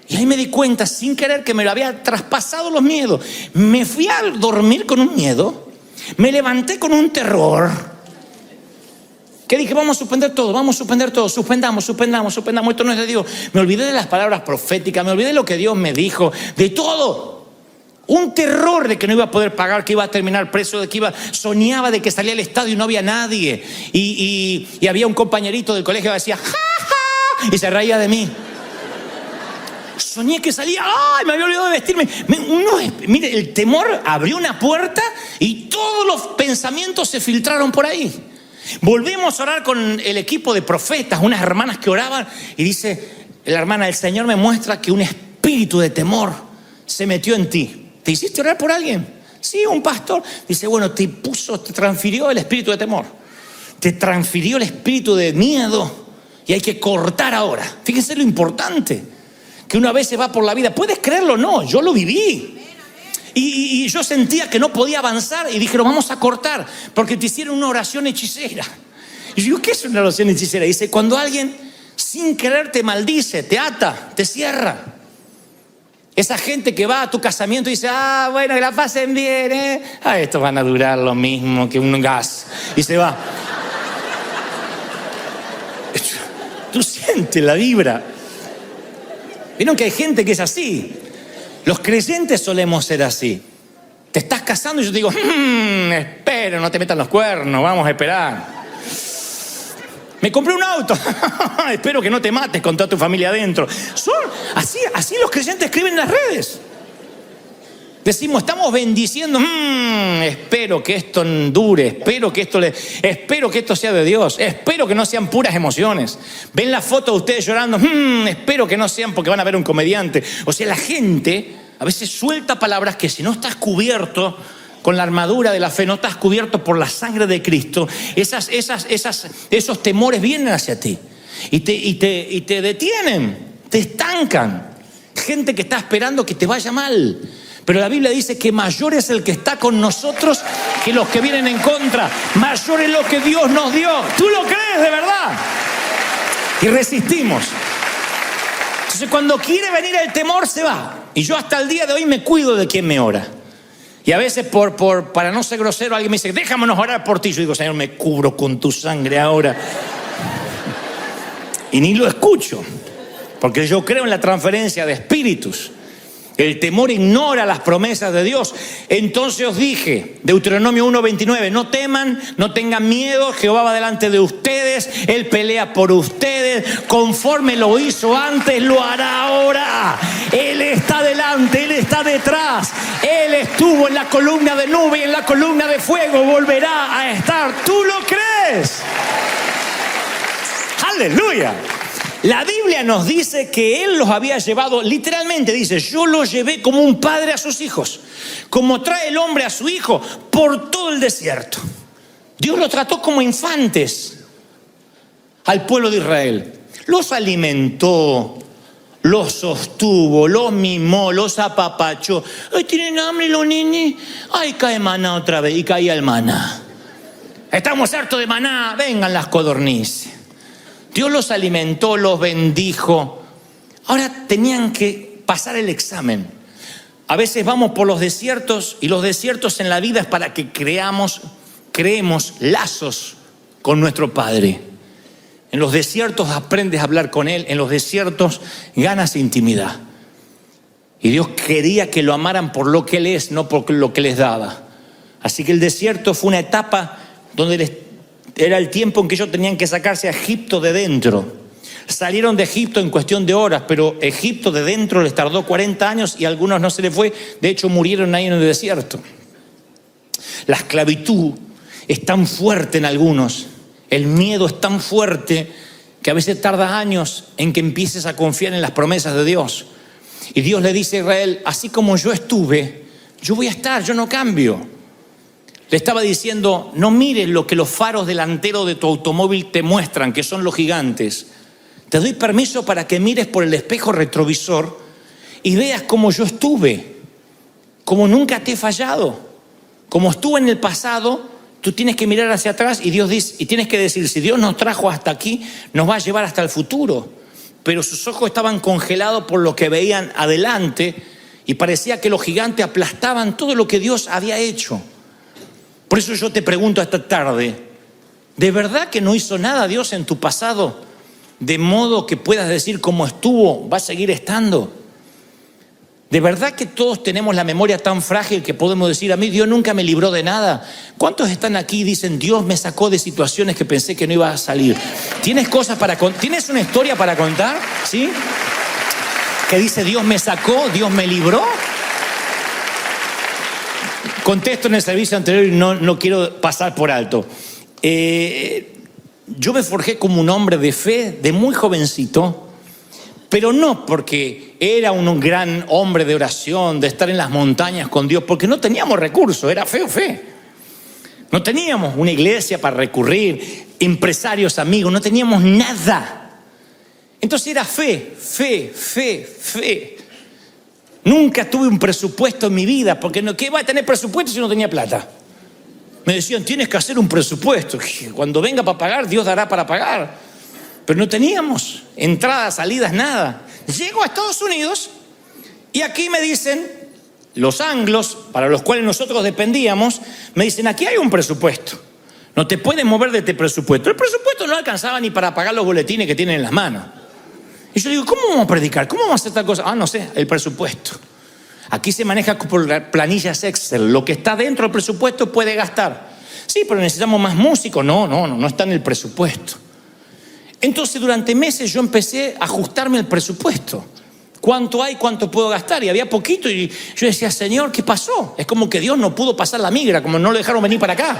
Y ahí me di cuenta, sin querer, que me lo había traspasado los miedos. Me fui a dormir con un miedo. Me levanté con un terror. Que dije, vamos a suspender todo, suspendamos, esto no es de Dios. Me olvidé de las palabras proféticas, me olvidé de lo que Dios me dijo, de todo. Un terror de que no iba a poder pagar, que iba a terminar preso, soñaba de que salía al estadio y no había nadie. Y había un compañerito del colegio que decía, ¡ja, ja! Y se reía de mí. Soñé que salía, ¡ay! Me había olvidado de vestirme. Mire, el temor abrió una puerta y todos los pensamientos se filtraron por ahí. Volvimos a orar con el equipo de profetas, unas hermanas que oraban, y dice la hermana, el Señor me muestra que un espíritu de temor se metió en ti. ¿Te hiciste orar por alguien? Sí, un pastor. Dice, bueno, te transfirió el espíritu de temor, te transfirió el espíritu de miedo, y hay que cortar ahora. Fíjense lo importante. que uno a veces va por la vida. ¿Puedes creerlo o no? Yo lo viví. Y yo sentía que no podía avanzar y dije, lo vamos a cortar porque te hicieron una oración hechicera. Y yo digo, ¿qué es una oración hechicera? Dice, cuando alguien sin querer te maldice, te ata, te cierra. Esa gente que va a tu casamiento y dice, bueno, que la pasen bien, estos van a durar lo mismo que un gas. Y se va. Tú sientes la vibra. Vieron que hay gente que es así. Los creyentes solemos ser así. Te estás casando y yo te digo, espera, no te metan los cuernos, vamos a esperar. Me compré un auto. Espero que no te mates con toda tu familia adentro. Así los creyentes escriben en las redes. Decimos, estamos bendiciendo. Espero que esto dure. Espero que esto sea de Dios. Espero que no sean puras emociones. Ven la foto de ustedes llorando. Espero que no sean porque van a ver un comediante. O sea, la gente a veces suelta palabras que si no estás cubierto con la armadura de la fe, no estás cubierto por la sangre de Cristo, esos temores vienen hacia ti y te detienen, te estancan. Gente que está esperando que te vaya mal. Pero la Biblia dice que mayor es el que está con nosotros que los que vienen en contra. Mayor es lo que Dios nos dio. ¿Tú lo crees de verdad? Y resistimos. Entonces cuando quiere venir el temor se va. Y yo hasta el día de hoy me cuido de quien me ora. Y a veces para no ser grosero alguien me dice, déjamonos orar por ti. Yo digo, Señor, me cubro con tu sangre ahora. Y ni lo escucho. Porque yo creo en la transferencia de espíritus. El temor ignora las promesas de Dios. Entonces os dije, Deuteronomio 1:29, no teman, no tengan miedo, Jehová va delante de ustedes, Él pelea por ustedes, conforme lo hizo antes, lo hará ahora. Él está delante, Él está detrás, Él estuvo en la columna de nube y en la columna de fuego, volverá a estar. ¿Tú lo crees? ¡Aleluya! La Biblia nos dice que Él los había llevado, literalmente dice, yo los llevé como un padre a sus hijos, como trae el hombre a su hijo por todo el desierto. Dios los trató como infantes al pueblo de Israel. Los alimentó, los sostuvo, los mimó, los apapachó. Ay, ¿tienen hambre los nenes? Ay, cae maná otra vez. Y caía el maná. Estamos hartos de maná, vengan las codornices. Dios los alimentó, los bendijo. Ahora tenían que pasar el examen. A veces vamos por los desiertos y los desiertos en la vida es para que creemos lazos con nuestro Padre. En los desiertos aprendes a hablar con Él, en los desiertos ganas intimidad. Y Dios quería que lo amaran por lo que Él es, no por lo que les daba. Así que el desierto fue una etapa donde era el tiempo en que ellos tenían que sacarse a Egipto de dentro. Salieron de Egipto en cuestión de horas, pero Egipto de dentro les tardó 40 años y a algunos no se les fue. De hecho, murieron ahí en el desierto. La esclavitud es tan fuerte en algunos, el miedo es tan fuerte que a veces tarda años en que empieces a confiar en las promesas de Dios. Y Dios le dice a Israel, así como yo estuve, yo voy a estar, yo no cambio. Le estaba diciendo, no mires lo que los faros delanteros de tu automóvil te muestran, que son los gigantes. Te doy permiso para que mires por el espejo retrovisor y veas cómo yo estuve, cómo nunca te he fallado. Como estuve en el pasado, tú tienes que mirar hacia atrás y Dios dice, y tienes que decir, si Dios nos trajo hasta aquí, nos va a llevar hasta el futuro. Pero sus ojos estaban congelados por lo que veían adelante y parecía que los gigantes aplastaban todo lo que Dios había hecho. Por eso yo te pregunto esta tarde, ¿de verdad que no hizo nada Dios en tu pasado? De modo que puedas decir cómo estuvo, va a seguir estando. ¿De verdad que todos tenemos la memoria tan frágil que podemos decir, a mí Dios nunca me libró de nada? ¿Cuántos están aquí y dicen, Dios me sacó de situaciones que pensé que no iba a salir? ¿Tienes ¿Tienes una historia para contar? ¿Sí? Que dice, Dios me sacó, Dios me libró. Contesto en el servicio anterior y no quiero pasar por alto. Yo me forjé como un hombre de fe de muy jovencito, pero no porque era un gran hombre de oración, de estar en las montañas con Dios, porque no teníamos recursos, era fe. No teníamos una iglesia para recurrir, empresarios, amigos, no teníamos nada. Entonces era fe. Nunca tuve un presupuesto en mi vida, porque ¿qué iba a tener presupuesto si no tenía plata? Me decían, tienes que hacer un presupuesto. Cuando venga para pagar, Dios dará para pagar. Pero no teníamos entradas, salidas, nada. Llego a Estados Unidos y aquí me dicen, los anglos, para los cuales nosotros dependíamos, me dicen, aquí hay un presupuesto. No te puedes mover de este presupuesto. El presupuesto no alcanzaba ni para pagar los boletines que tienen en las manos. Y yo digo, ¿cómo vamos a predicar? ¿Cómo vamos a hacer tal cosa? No sé, el presupuesto. Aquí se maneja por planillas Excel. Lo que está dentro del presupuesto puede gastar. Sí, pero necesitamos más músicos. No está en el presupuesto. Entonces, durante meses yo empecé a ajustarme el presupuesto. ¿Cuánto hay? ¿Cuánto puedo gastar? Y había poquito y yo decía, Señor, ¿qué pasó? Es como que Dios no pudo pasar la migra, como no lo dejaron venir para acá.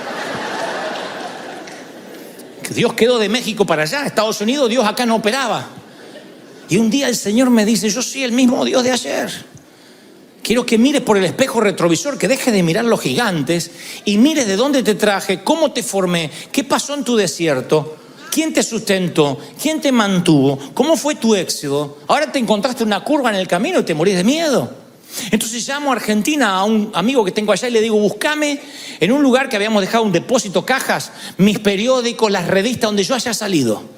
Que Dios quedó de México para allá, Estados Unidos, Dios acá no operaba. Y un día el Señor me dice, yo soy el mismo Dios de ayer. Quiero que mires por el espejo retrovisor, que dejes de mirar los gigantes y mires de dónde te traje, cómo te formé, qué pasó en tu desierto, quién te sustentó, quién te mantuvo, cómo fue tu éxodo. Ahora te encontraste una curva en el camino y te morís de miedo. Entonces llamo a Argentina a un amigo que tengo allá y le digo, búscame en un lugar que habíamos dejado un depósito, cajas, mis periódicos, las revistas donde yo haya salido.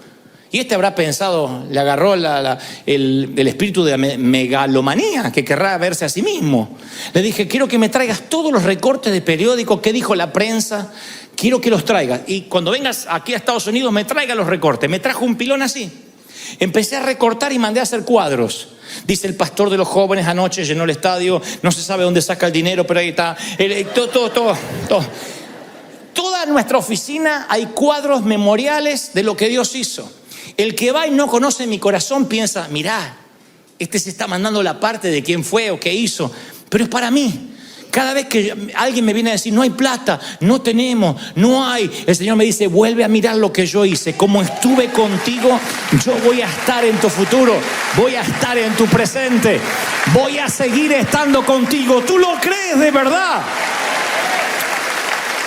Y este habrá pensado, le agarró el espíritu de megalomanía, que querrá verse a sí mismo. Le dije, quiero que me traigas todos los recortes de periódicos, qué dijo la prensa, quiero que los traigas. Y cuando vengas aquí a Estados Unidos, me traiga los recortes. Me trajo un pilón así. Empecé a recortar y mandé a hacer cuadros. Dice el pastor de los jóvenes anoche, llenó el estadio, no se sabe dónde saca el dinero, pero ahí está. Todo. Toda nuestra oficina hay cuadros memoriales de lo que Dios hizo. El que va y no conoce mi corazón piensa, mirá, este se está mandando la parte de quién fue o qué hizo, pero es para mí. Cada vez que alguien me viene a decir, no hay plata, no tenemos, no hay, el Señor me dice, vuelve a mirar lo que yo hice. Como estuve contigo, yo voy a estar en tu futuro, voy a estar en tu presente, voy a seguir estando contigo. ¿Tú lo crees de verdad?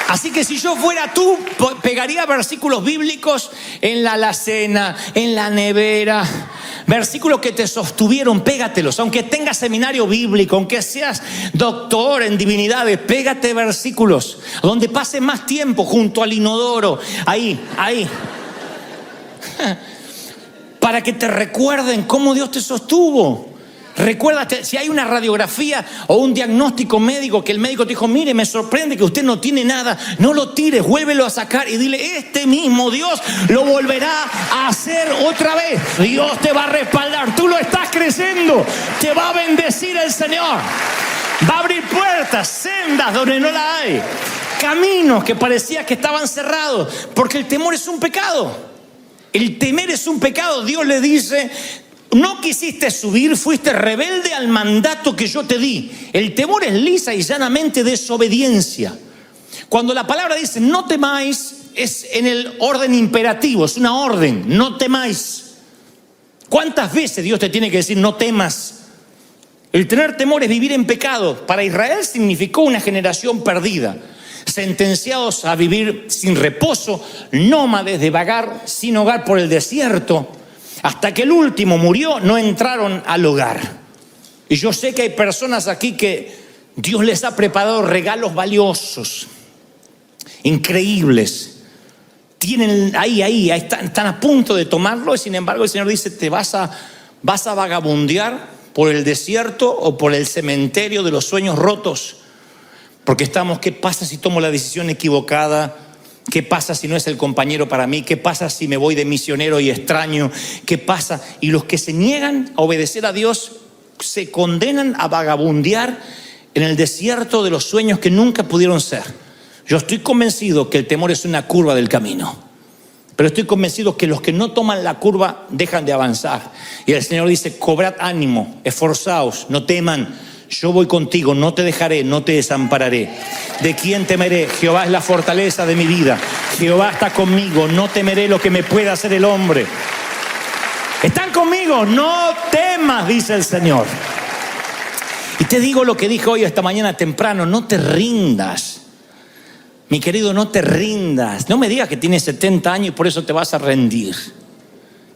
Así que si yo fuera tú, pegaría versículos bíblicos en la alacena, en la nevera, versículos que te sostuvieron, pégatelos. Aunque tengas seminario bíblico, aunque seas doctor en divinidades, pégate versículos donde pases más tiempo junto al inodoro, ahí. Para que te recuerden cómo Dios te sostuvo. Recuérdate, si hay una radiografía o un diagnóstico médico que el médico te dijo, mire, me sorprende que usted no tiene nada, no lo tires, vuélvelo a sacar y dile, este mismo Dios lo volverá a hacer otra vez. Dios te va a respaldar, tú lo estás creciendo, te va a bendecir el Señor. Va a abrir puertas, sendas donde no la hay, caminos que parecía que estaban cerrados, porque el temor es un pecado. El temer es un pecado. Dios le dice, no quisiste subir, fuiste rebelde al mandato que yo te di. El temor es lisa y llanamente desobediencia. Cuando la palabra dice no temáis, es en el orden imperativo, es una orden, no temáis. ¿Cuántas veces Dios te tiene que decir no temas? El tener temor es vivir en pecado. Para Israel significó una generación perdida, sentenciados a vivir sin reposo, nómades de vagar sin hogar por el desierto. Hasta que el último murió, no entraron al hogar. Y yo sé que hay personas aquí que Dios les ha preparado regalos valiosos, increíbles. Tienen ahí están a punto de tomarlo y sin embargo el Señor dice, te vas a vagabundear por el desierto o por el cementerio de los sueños rotos. Porque ¿qué pasa si tomo la decisión equivocada? ¿Qué pasa si no es el compañero para mí? ¿Qué pasa si me voy de misionero y extraño? ¿Qué pasa? Y los que se niegan a obedecer a Dios se condenan a vagabundear en el desierto de los sueños que nunca pudieron ser. Yo estoy convencido que el temor es una curva del camino, pero estoy convencido que los que no toman la curva dejan de avanzar. Y el Señor dice, cobrad ánimo, esforzaos, no teman. Yo voy contigo, no te dejaré, no te desampararé. ¿De quién temeré? Jehová es la fortaleza de mi vida. Jehová está conmigo, no temeré lo que me pueda hacer el hombre. ¿Están conmigo? No temas, dice el Señor. Y te digo lo que dije hoy esta mañana temprano, no te rindas. Mi querido, no te rindas. No me digas que tienes 70 años y por eso te vas a rendir.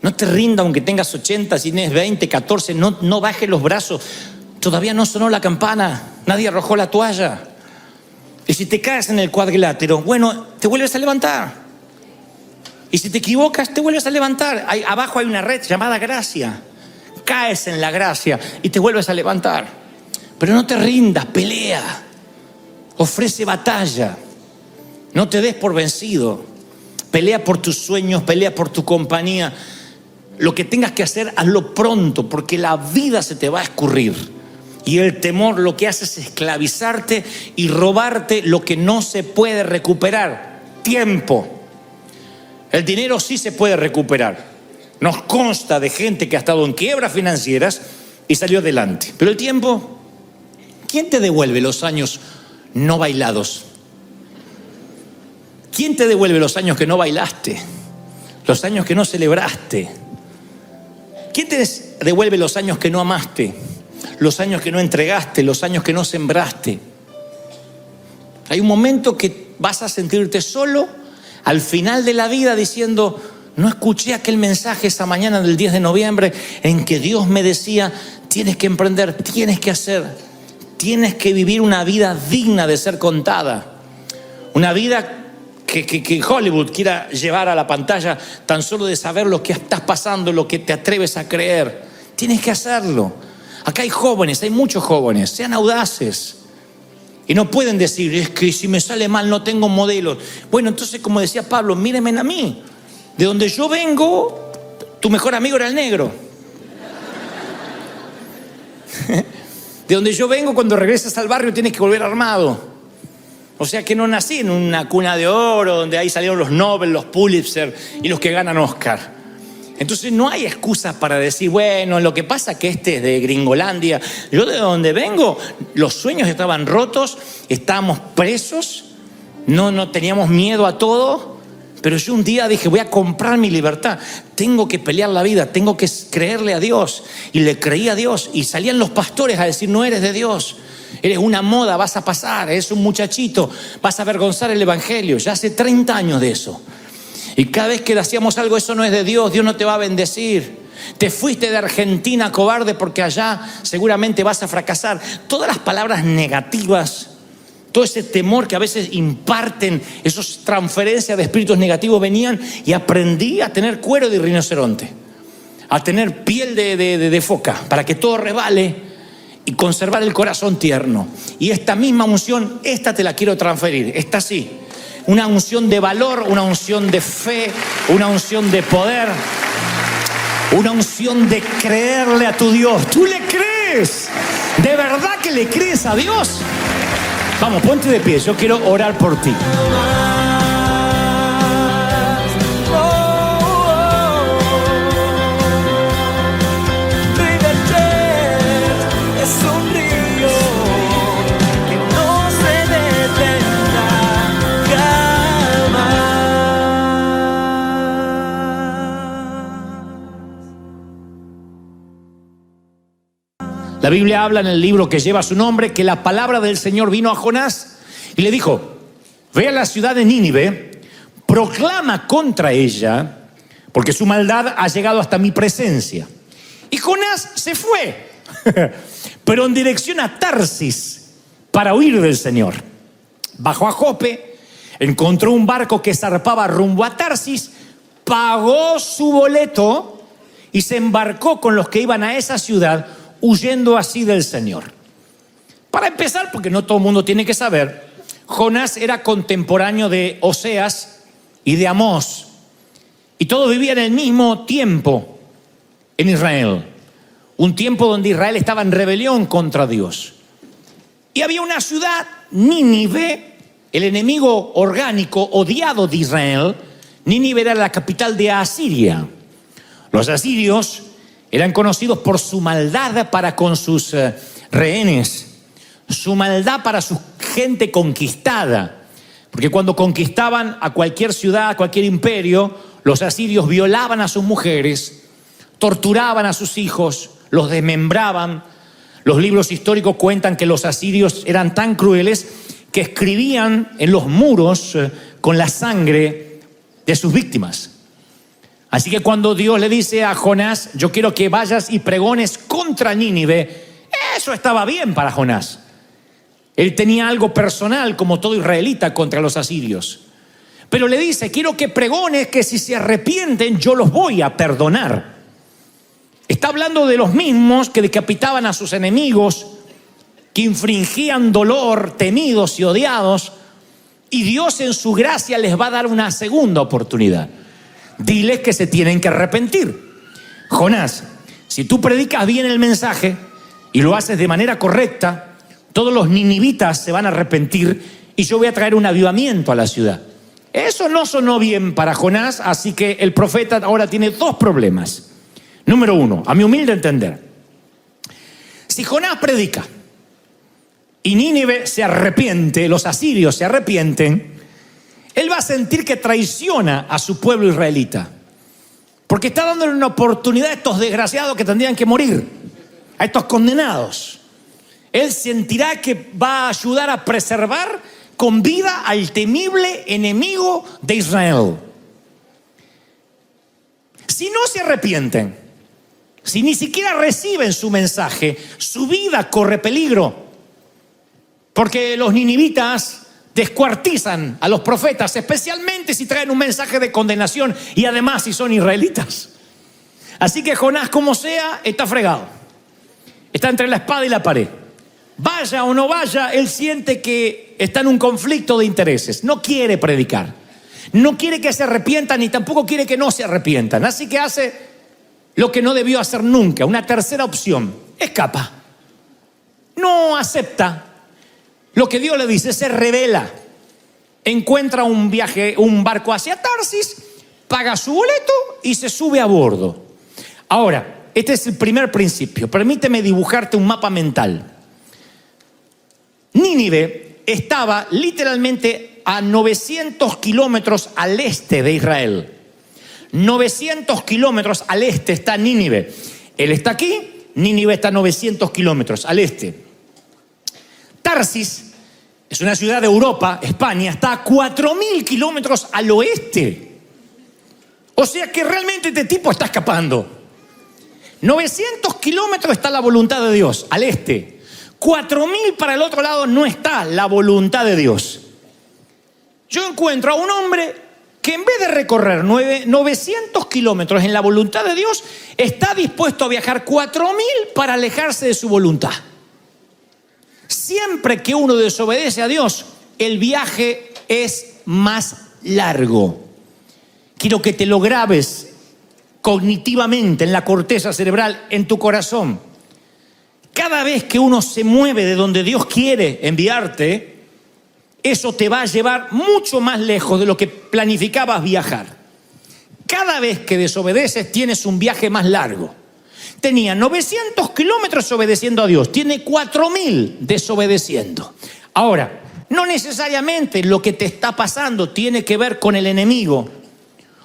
No te rindas aunque tengas 80, si tienes 20, 14, no bajes los brazos. Todavía no sonó la campana, nadie arrojó la toalla. Y si te caes en el cuadrilátero, bueno, te vuelves a levantar. Y si te equivocas, te vuelves a levantar. Abajo hay una red llamada gracia. Caes en la gracia y te vuelves a levantar. Pero no te rindas, pelea. Ofrece batalla. No te des por vencido. Pelea por tus sueños, pelea por tu compañía. Lo que tengas que hacer, hazlo pronto, porque la vida se te va a escurrir. Y el temor lo que hace es esclavizarte y robarte lo que no se puede recuperar: tiempo. El dinero sí se puede recuperar. Nos consta de gente que ha estado en quiebras financieras y salió adelante. Pero el tiempo, ¿quién te devuelve los años no bailados? ¿Quién te devuelve los años que no bailaste? Los años que no celebraste. ¿Quién te devuelve los años que no amaste? Los años que no entregaste, los años que no sembraste. Hay un momento que vas a sentirte solo al final de la vida diciendo: no escuché aquel mensaje esa mañana del 10 de noviembre en que Dios me decía: tienes que emprender, tienes que hacer, tienes que vivir una vida digna de ser contada. Una vida que Hollywood quiera llevar a la pantalla tan solo de saber lo que estás pasando, lo que te atreves a creer. Tienes que hacerlo. Acá hay jóvenes, hay muchos jóvenes, sean audaces. Y no pueden decir: es que si me sale mal no tengo modelos. Bueno, entonces, como decía Pablo, mírenme a mí. De donde yo vengo, tu mejor amigo era el negro. De donde yo vengo, cuando regresas al barrio tienes que volver armado. O sea que no nací en una cuna de oro donde ahí salieron los Nobel, los Pulitzer y los que ganan Oscar. Entonces no hay excusa para decir: bueno, lo que pasa es que este es de Gringolandia. Yo de donde vengo, los sueños estaban rotos, estábamos presos, no teníamos miedo a todo. Pero yo un día dije: voy a comprar mi libertad, tengo que pelear la vida, tengo que creerle a Dios. Y le creí a Dios, y salían los pastores a decir: no eres de Dios, eres una moda, vas a pasar, eres un muchachito, vas a avergonzar el evangelio. Ya hace 30 años de eso. Y cada vez que hacíamos algo: eso no es de Dios, Dios no te va a bendecir. Te fuiste de Argentina, cobarde, porque allá seguramente vas a fracasar. Todas las palabras negativas, todo ese temor que a veces imparten, esas transferencias de espíritus negativos venían, y aprendí a tener cuero de rinoceronte, a tener piel de foca, para que todo resbale y conservar el corazón tierno. Y esta misma unción, esta te la quiero transferir, esta sí. Una unción de valor, una unción de fe, una unción de poder, una unción de creerle a tu Dios. ¿Tú le crees? ¿De verdad que le crees a Dios? Vamos, ponte de pie, yo quiero orar por ti. La Biblia habla en el libro que lleva su nombre que la palabra del Señor vino a Jonás y le dijo: ve a la ciudad de Nínive, proclama contra ella, porque su maldad ha llegado hasta mi presencia. Y Jonás se fue, pero en dirección a Tarsis, para huir del Señor. Bajó a Jope, encontró un barco que zarpaba rumbo a Tarsis, pagó su boleto y se embarcó con los que iban a esa ciudad, huyendo así del Señor. Para empezar, porque no todo el mundo tiene que saber, Jonás era contemporáneo de Oseas y de Amós, y todos vivían el mismo tiempo en Israel, un tiempo donde Israel estaba en rebelión contra Dios. Y había una ciudad, Nínive, el enemigo orgánico odiado de Israel. Nínive era la capital de Asiria. Los asirios eran conocidos por su maldad para con sus rehenes, su maldad para su gente conquistada. Porque cuando conquistaban a cualquier ciudad, a cualquier imperio, los asirios violaban a sus mujeres, torturaban a sus hijos, los desmembraban. Los libros históricos cuentan que los asirios eran tan crueles que escribían en los muros con la sangre de sus víctimas. Así que cuando Dios le dice a Jonás, yo quiero que vayas y pregones contra Nínive, eso estaba bien para Jonás. Él tenía algo personal, como todo israelita, contra los asirios. Pero le dice, quiero que pregones que si se arrepienten, yo los voy a perdonar. Está hablando de los mismos que decapitaban a sus enemigos, que infringían dolor, temidos y odiados, y Dios en su gracia les va a dar una segunda oportunidad. Diles que se tienen que arrepentir. Jonás, si tú predicas bien el mensaje y lo haces de manera correcta, todos los ninivitas se van a arrepentir y yo voy a traer un avivamiento a la ciudad. Eso no sonó bien para Jonás, así que el profeta ahora tiene dos problemas. Número uno, a mi humilde entender, si Jonás predica y Nínive se arrepiente, los asirios se arrepienten, él va a sentir que traiciona a su pueblo israelita, porque está dándole una oportunidad a estos desgraciados que tendrían que morir, a estos condenados. Él sentirá que va a ayudar a preservar con vida al temible enemigo de Israel. Si no se arrepienten, si ni siquiera reciben su mensaje, su vida corre peligro, porque los ninivitas descuartizan a los profetas, especialmente si traen un mensaje de condenación y además si son israelitas. Así que Jonás, como sea, está fregado. Está entre la espada y la pared. Vaya o no vaya, él siente que está en un conflicto de intereses. No quiere predicar. No quiere que se arrepientan y tampoco quiere que no se arrepientan. Así que hace lo que no debió hacer nunca. Una tercera opción. Escapa. No acepta lo que Dios le dice, se rebela, encuentra un barco hacia Tarsis, paga su boleto y se sube a bordo. Ahora, este es el primer principio. Permíteme dibujarte un mapa mental. Nínive estaba literalmente a 900 kilómetros al este de Israel. 900 kilómetros al este está Nínive. Él está aquí, Nínive está a 900 kilómetros al este. Tarsis es una ciudad de Europa, España, está a 4.000 kilómetros al oeste. O sea que realmente este tipo está escapando. 900 kilómetros está la voluntad de Dios, al este. 4.000 para el otro lado no está la voluntad de Dios. Yo encuentro a un hombre que en vez de recorrer 900 kilómetros en la voluntad de Dios, está dispuesto a viajar 4.000 para alejarse de su voluntad. Siempre que uno desobedece a Dios, el viaje es más largo. Quiero que te lo grabes cognitivamente en la corteza cerebral, en tu corazón. Cada vez que uno se mueve de donde Dios quiere enviarte, eso te va a llevar mucho más lejos de lo que planificabas viajar. Cada vez que desobedeces tienes un viaje más largo. Tenía 900 kilómetros obedeciendo a Dios, tiene 4.000 desobedeciendo. Ahora, no necesariamente lo que te está pasando tiene que ver con el enemigo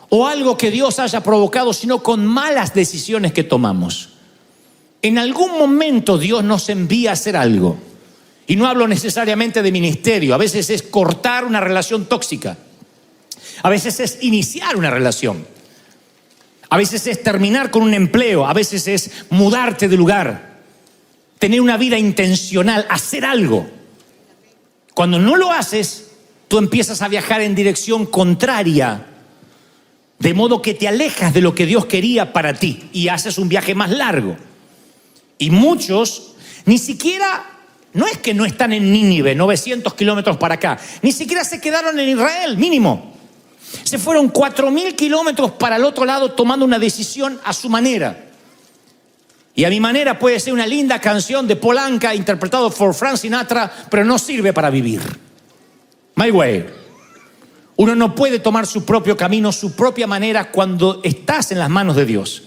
o algo que Dios haya provocado, sino con malas decisiones que tomamos. En algún momento Dios nos envía a hacer algo. Y no hablo necesariamente de ministerio, a veces es cortar una relación tóxica, a veces es iniciar una relación, a veces es terminar con un empleo, a veces es mudarte de lugar, tener una vida intencional, hacer algo. Cuando no lo haces, tú empiezas a viajar en dirección contraria, de modo que te alejas de lo que Dios quería para ti y haces un viaje más largo. Y muchos ni siquiera, no es que no están en Nínive, 900 kilómetros para acá, ni siquiera se quedaron en Israel, mínimo. Se fueron 4.000 kilómetros para el otro lado tomando una decisión a su manera. Y a mi manera puede ser una linda canción de Paul Anka interpretado por Frank Sinatra, pero no sirve para vivir. My way. Uno no puede tomar su propio camino, su propia manera cuando estás en las manos de Dios.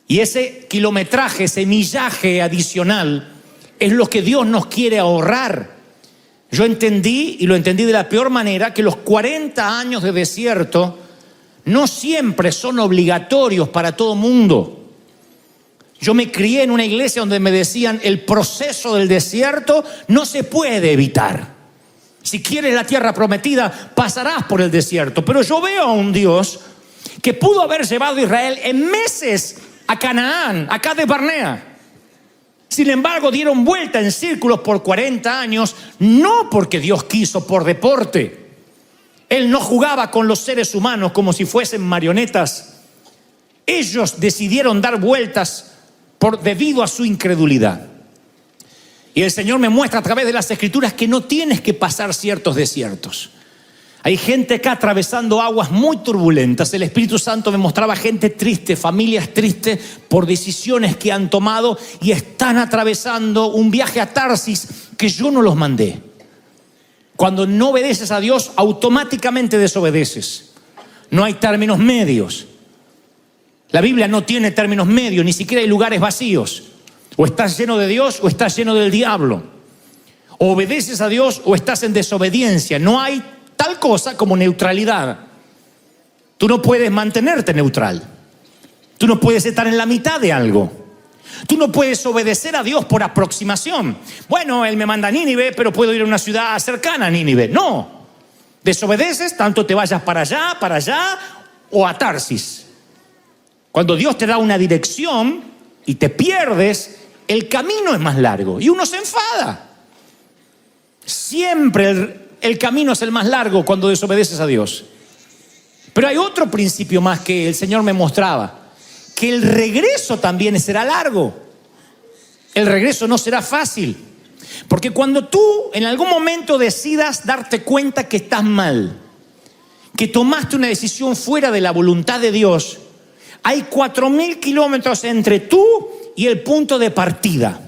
Y ese kilometraje, ese millaje adicional es lo que Dios nos quiere ahorrar. Yo entendí, y lo entendí de la peor manera, que los 40 años de desierto no siempre son obligatorios para todo mundo. Yo me crié en una iglesia donde me decían, el proceso del desierto no se puede evitar. Si quieres la tierra prometida, pasarás por el desierto. Pero yo veo a un Dios que pudo haber llevado a Israel en meses a Canaán, a Cades Barnea. Sin embargo, dieron vuelta en círculos por 40 años, no porque Dios quiso por deporte. Él no jugaba con los seres humanos como si fuesen marionetas. Ellos decidieron dar vueltas debido a su incredulidad. Y el Señor me muestra a través de las Escrituras que no tienes que pasar ciertos desiertos. Hay gente acá atravesando aguas muy turbulentas. El Espíritu Santo me mostraba gente triste, familias tristes por decisiones que han tomado y están atravesando un viaje a Tarsis que yo no los mandé. Cuando no obedeces a Dios, automáticamente desobedeces. No hay términos medios. La Biblia no tiene términos medios, ni siquiera hay lugares vacíos. O estás lleno de Dios o estás lleno del diablo. O obedeces a Dios o estás en desobediencia. No hay tal cosa como neutralidad. Tú no puedes mantenerte neutral. Tú no puedes estar en la mitad de algo. Tú no puedes obedecer a Dios por aproximación. Bueno, Él me manda a Nínive, pero puedo ir a una ciudad cercana a Nínive. No. Desobedeces, tanto te vayas para allá o a Tarsis. Cuando Dios te da una dirección y te pierdes, el camino es más largo y uno se enfada. Siempre el camino es el más largo cuando desobedeces a Dios. Pero hay otro principio más que el Señor me mostraba, que el regreso también será largo. El regreso no será fácil, porque cuando tú en algún momento decidas darte cuenta que estás mal, que tomaste una decisión fuera de la voluntad de Dios, hay 4.000 kilómetros entre tú y el punto de partida.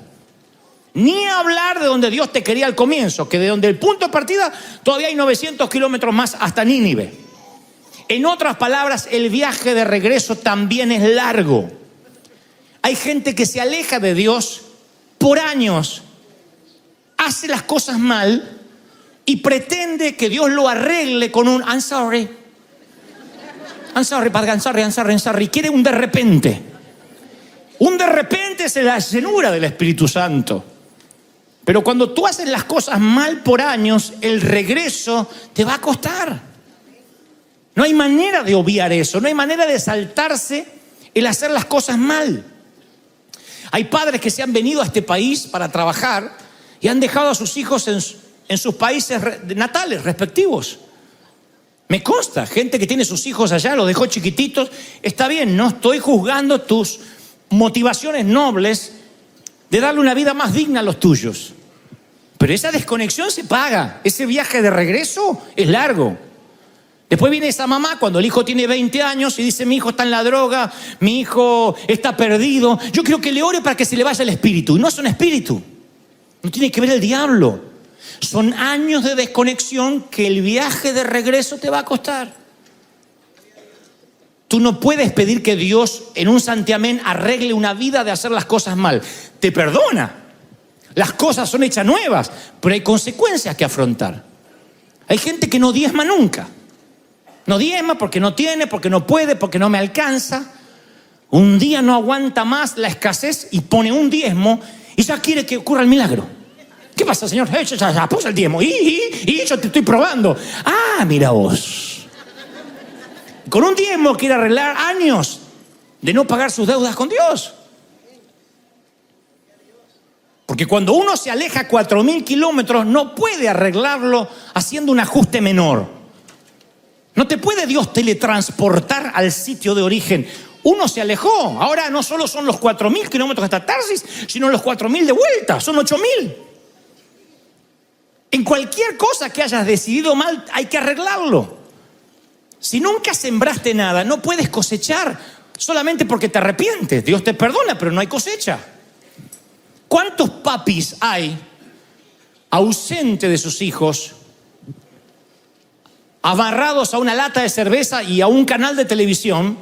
Ni hablar de donde Dios te quería al comienzo, que de donde el punto de partida todavía hay 900 kilómetros más hasta Nínive. En otras palabras, el viaje de regreso también es largo. Hay gente que se aleja de Dios por años, hace las cosas mal y pretende que Dios lo arregle con un I'm sorry, padre, I'm sorry. Quiere un de repente. Un de repente es la llenura del Espíritu Santo. Pero cuando tú haces las cosas mal por años, el regreso te va a costar. No hay manera de obviar eso, no hay manera de saltarse el hacer las cosas mal. Hay padres que se han venido a este país para trabajar y han dejado a sus hijos en sus países natales respectivos. Me consta, gente que tiene sus hijos allá, los dejó chiquititos. Está bien, no estoy juzgando tus motivaciones nobles de darle una vida más digna a los tuyos. Pero esa desconexión se paga. Ese viaje de regreso es largo. Después viene esa mamá cuando el hijo tiene 20 años y dice: mi hijo está en la droga, mi hijo está perdido. Yo quiero que le ore para que se le vaya el espíritu. Y no es un espíritu. No tiene que ver el diablo. Son años de desconexión que el viaje de regreso te va a costar. Tú no puedes pedir que Dios en un santiamén arregle una vida de hacer las cosas mal. Te perdona. Las cosas son hechas nuevas, pero hay consecuencias que afrontar. Hay gente que no diezma nunca. No diezma porque no tiene, porque no puede, porque no me alcanza. Un día no aguanta más la escasez y pone un diezmo y ya quiere que ocurra el milagro. ¿Qué pasa, Señor? Ya puse el diezmo y yo te estoy probando. Ah, mira vos. Con un diezmo quiere arreglar años de no pagar sus deudas con Dios. Porque cuando uno se aleja 4.000 kilómetros no puede arreglarlo haciendo un ajuste menor. No te puede Dios teletransportar al sitio de origen. Uno se alejó. Ahora no solo son los 4.000 kilómetros hasta Tarsis, sino los 4.000 de vuelta. Son 8.000. En cualquier cosa que hayas decidido mal hay que arreglarlo. Si nunca sembraste nada, no puedes cosechar solamente porque te arrepientes. Dios te perdona, pero no hay cosecha. ¿Cuántos papis hay ausentes de sus hijos, amarrados a una lata de cerveza y a un canal de televisión,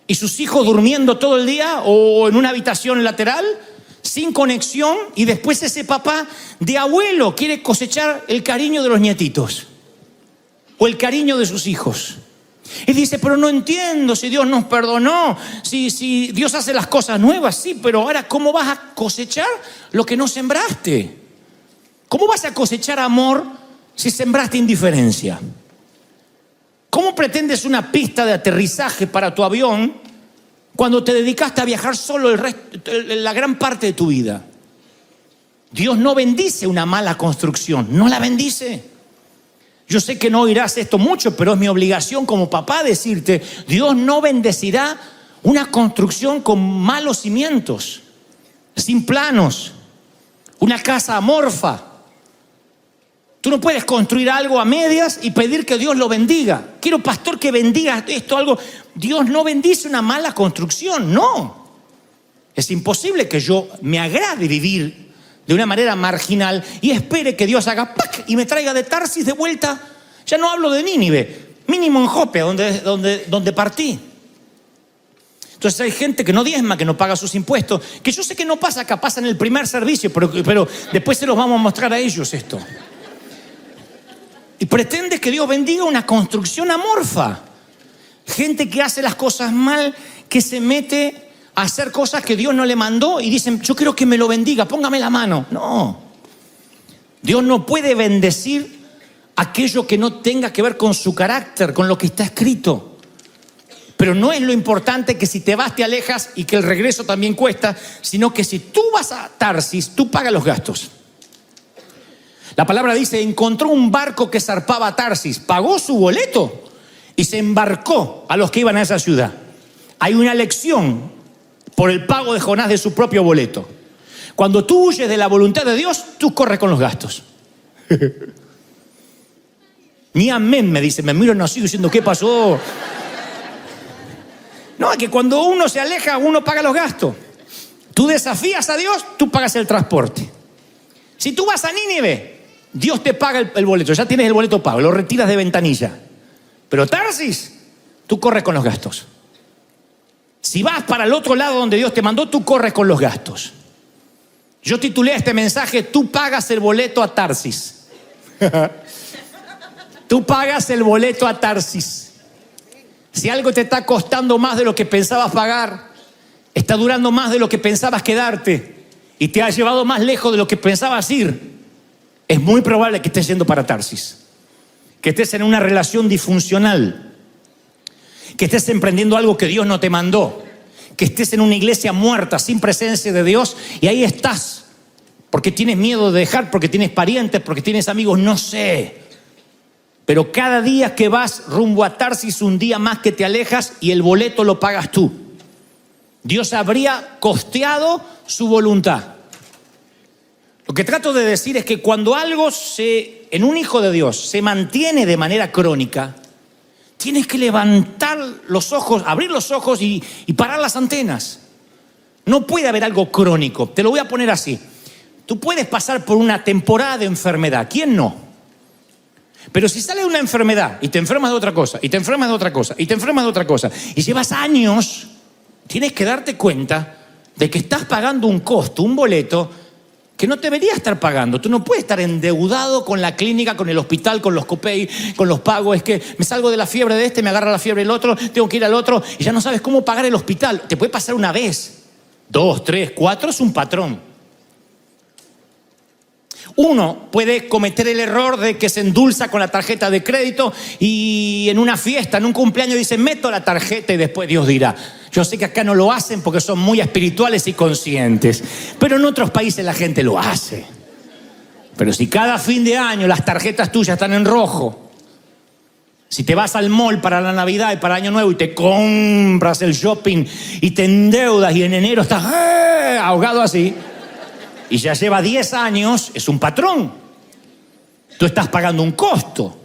y sus hijos durmiendo todo el día o en una habitación lateral, sin conexión, y después ese papá de abuelo quiere cosechar el cariño de los nietitos o el cariño de sus hijos? Y dice: pero no entiendo, si Dios nos perdonó, si Dios hace las cosas nuevas, sí, pero ahora ¿cómo vas a cosechar lo que no sembraste? ¿Cómo vas a cosechar amor si sembraste indiferencia? ¿Cómo pretendes una pista de aterrizaje para tu avión cuando te dedicaste a viajar solo la gran parte de tu vida? Dios no bendice una mala construcción, no la bendice. Yo sé que no oirás esto mucho, pero es mi obligación como papá decirte, Dios no bendecirá una construcción con malos cimientos, sin planos, una casa amorfa. Tú no puedes construir algo a medias y pedir que Dios lo bendiga. Quiero, pastor, que bendiga esto, algo. Dios no bendice una mala construcción, no. Es imposible que yo me agrade vivir de una manera marginal y espere que Dios haga ¡pac! Y me traiga de Tarsis de vuelta. Ya no hablo de Nínive, mínimo en Jope, donde partí. Entonces hay gente que no diezma, que no paga sus impuestos, que yo sé que no pasa acá, pasa en el primer servicio, pero después se los vamos a mostrar a ellos esto. Y pretende que Dios bendiga una construcción amorfa. Gente que hace las cosas mal, que se mete a hacer cosas que Dios no le mandó y dicen, yo quiero que me lo bendiga, póngame la mano. No. Dios no puede bendecir aquello que no tenga que ver con su carácter, con lo que está escrito. Pero no es lo importante que si te vas te alejas y que el regreso también cuesta, sino que si tú vas a Tarsis, tú pagas los gastos. La palabra dice, encontró un barco que zarpaba a Tarsis, pagó su boleto y se embarcó a los que iban a esa ciudad. Hay una lección por el pago de Jonás de su propio boleto. Cuando tú huyes de la voluntad de Dios, tú corres con los gastos. Ni amén, me dice, me miro, no sigo diciendo, ¿qué pasó? No, es que cuando uno se aleja, uno paga los gastos. Tú desafías a Dios, tú pagas el transporte. Si tú vas a Nínive, Dios te paga el boleto, ya tienes el boleto pago, lo retiras de ventanilla. Pero Tarsis, tú corres con los gastos. Si vas para el otro lado donde Dios te mandó, tú corres con los gastos. Yo titulé este mensaje, tú pagas el boleto a Tarsis. Tú pagas el boleto a Tarsis. Si algo te está costando más de lo que pensabas pagar, está durando más de lo que pensabas quedarte y te ha llevado más lejos de lo que pensabas ir, es muy probable que estés yendo para Tarsis, que estés en una relación disfuncional, que estés emprendiendo algo que Dios no te mandó, que estés en una iglesia muerta, sin presencia de Dios, y ahí estás, porque tienes miedo de dejar, porque tienes parientes, porque tienes amigos, no sé. Pero cada día que vas rumbo a Tarsis, un día más que te alejas y el boleto lo pagas tú. Dios habría costeado su voluntad. Lo que trato de decir es que cuando algo en un hijo de Dios se mantiene de manera crónica, tienes que levantar los ojos, abrir los ojos y parar las antenas. No puede haber algo crónico. Te lo voy a poner así. Tú puedes pasar por una temporada de enfermedad. ¿Quién no? Pero si sale una enfermedad y te enfermas de otra cosa, y te enfermas de otra cosa, y te enfermas de otra cosa, y llevas años, tienes que darte cuenta de que estás pagando un costo, un boleto, que no deberías estar pagando. Tú no puedes estar endeudado con la clínica, con el hospital, con los copay, con los pagos. Es que me salgo de la fiebre de este, me agarra la fiebre del otro, tengo que ir al otro y ya no sabes cómo pagar el hospital. Te puede pasar una vez, 2, 3, 4, es un patrón. Uno puede cometer el error de que se endulza con la tarjeta de crédito y en una fiesta, en un cumpleaños dice, meto la tarjeta y después Dios dirá. Yo sé que acá no lo hacen porque son muy espirituales y conscientes, pero en otros países la gente lo hace. Pero si cada fin de año las tarjetas tuyas están en rojo, si te vas al mall para la Navidad y para Año Nuevo y te compras el shopping y te endeudas y en enero estás ahogado así, y ya lleva 10 años, es un patrón. Tú estás pagando un costo.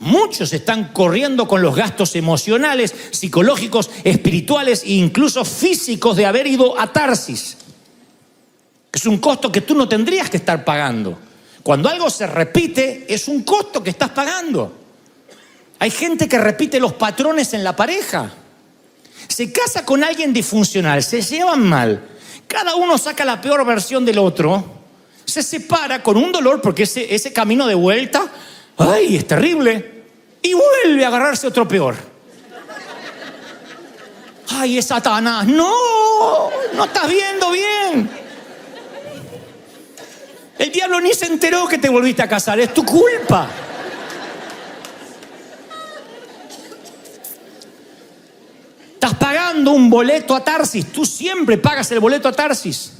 Muchos están corriendo con los gastos emocionales, psicológicos, espirituales e incluso físicos de haber ido a Tarsis. Es un costo que tú no tendrías que estar pagando. Cuando algo se repite, es un costo que estás pagando. Hay gente que repite los patrones en la pareja. Se casa con alguien disfuncional, se llevan mal. Cada uno saca la peor versión del otro, se separa con un dolor porque ese camino de vuelta, ¡ay, es terrible! Y vuelve a agarrarse otro peor. ¡Ay, es Satanás! ¡No! ¡No estás viendo bien! El diablo ni se enteró que te volviste a casar, es tu culpa. pagando un boleto a Tarsis. Tú siempre pagas el boleto a Tarsis.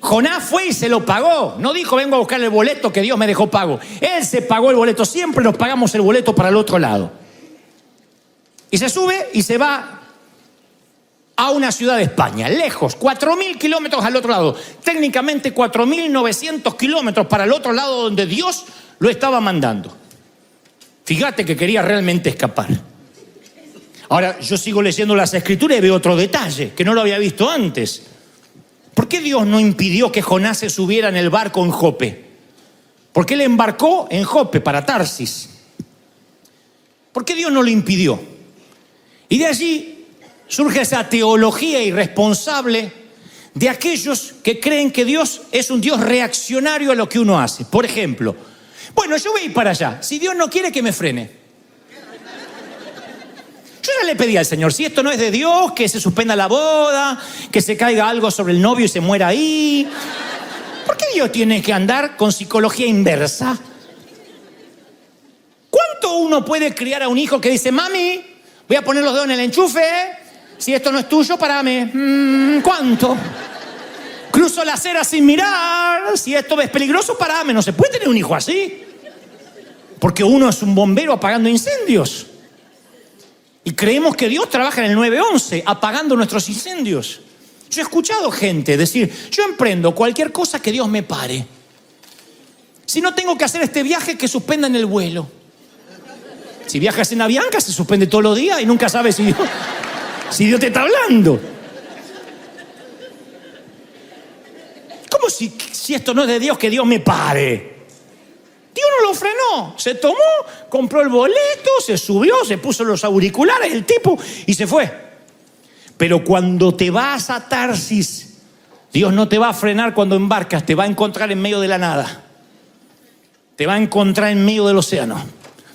Jonás fue y se lo pagó. No dijo, vengo a buscar el boleto que Dios me dejó pago. Él se pagó el boleto. Siempre nos pagamos el boleto para el otro lado. Y se sube y se va a una ciudad de España, lejos, 4.000 kilómetros al otro lado. Técnicamente 4.900 kilómetros para el otro lado donde Dios lo estaba mandando. Fíjate que quería realmente escapar. Ahora, yo sigo leyendo las Escrituras y veo otro detalle que no lo había visto antes. ¿Por qué Dios no impidió que Jonás se subiera en el barco en Jope? ¿Por qué él embarcó en Jope para Tarsis? ¿Por qué Dios no lo impidió? Y de allí surge esa teología irresponsable de aquellos que creen que Dios es un Dios reaccionario a lo que uno hace. Por ejemplo, bueno, yo voy a ir para allá. Si Dios no quiere, que me frene. Yo ya le pedí al Señor, si esto no es de Dios, que se suspenda la boda, que se caiga algo sobre el novio y se muera ahí. ¿Por qué Dios tiene que andar con psicología inversa? ¿Cuánto uno puede criar a un hijo que dice, mami, voy a poner los dedos en el enchufe, si esto no es tuyo, parame? ¿Cuánto? Cruzo la acera sin mirar, si esto es peligroso, parame. No se puede tener un hijo así, porque uno es un bombero apagando incendios. Y creemos que Dios trabaja en el 911, apagando nuestros incendios. Yo he escuchado gente decir, yo emprendo cualquier cosa que Dios me pare. Si no tengo que hacer este viaje, que suspendan el vuelo. Si viajas en Avianca, se suspende todos los días y nunca sabes si Dios te está hablando. ¿Cómo si esto no es de Dios, que Dios me pare? Dios no lo frenó, se tomó, compró el boleto, se subió, se puso los auriculares, el tipo, y se fue. Pero cuando te vas a Tarsis, Dios no te va a frenar cuando embarcas, te va a encontrar en medio de la nada. Te va a encontrar en medio del océano.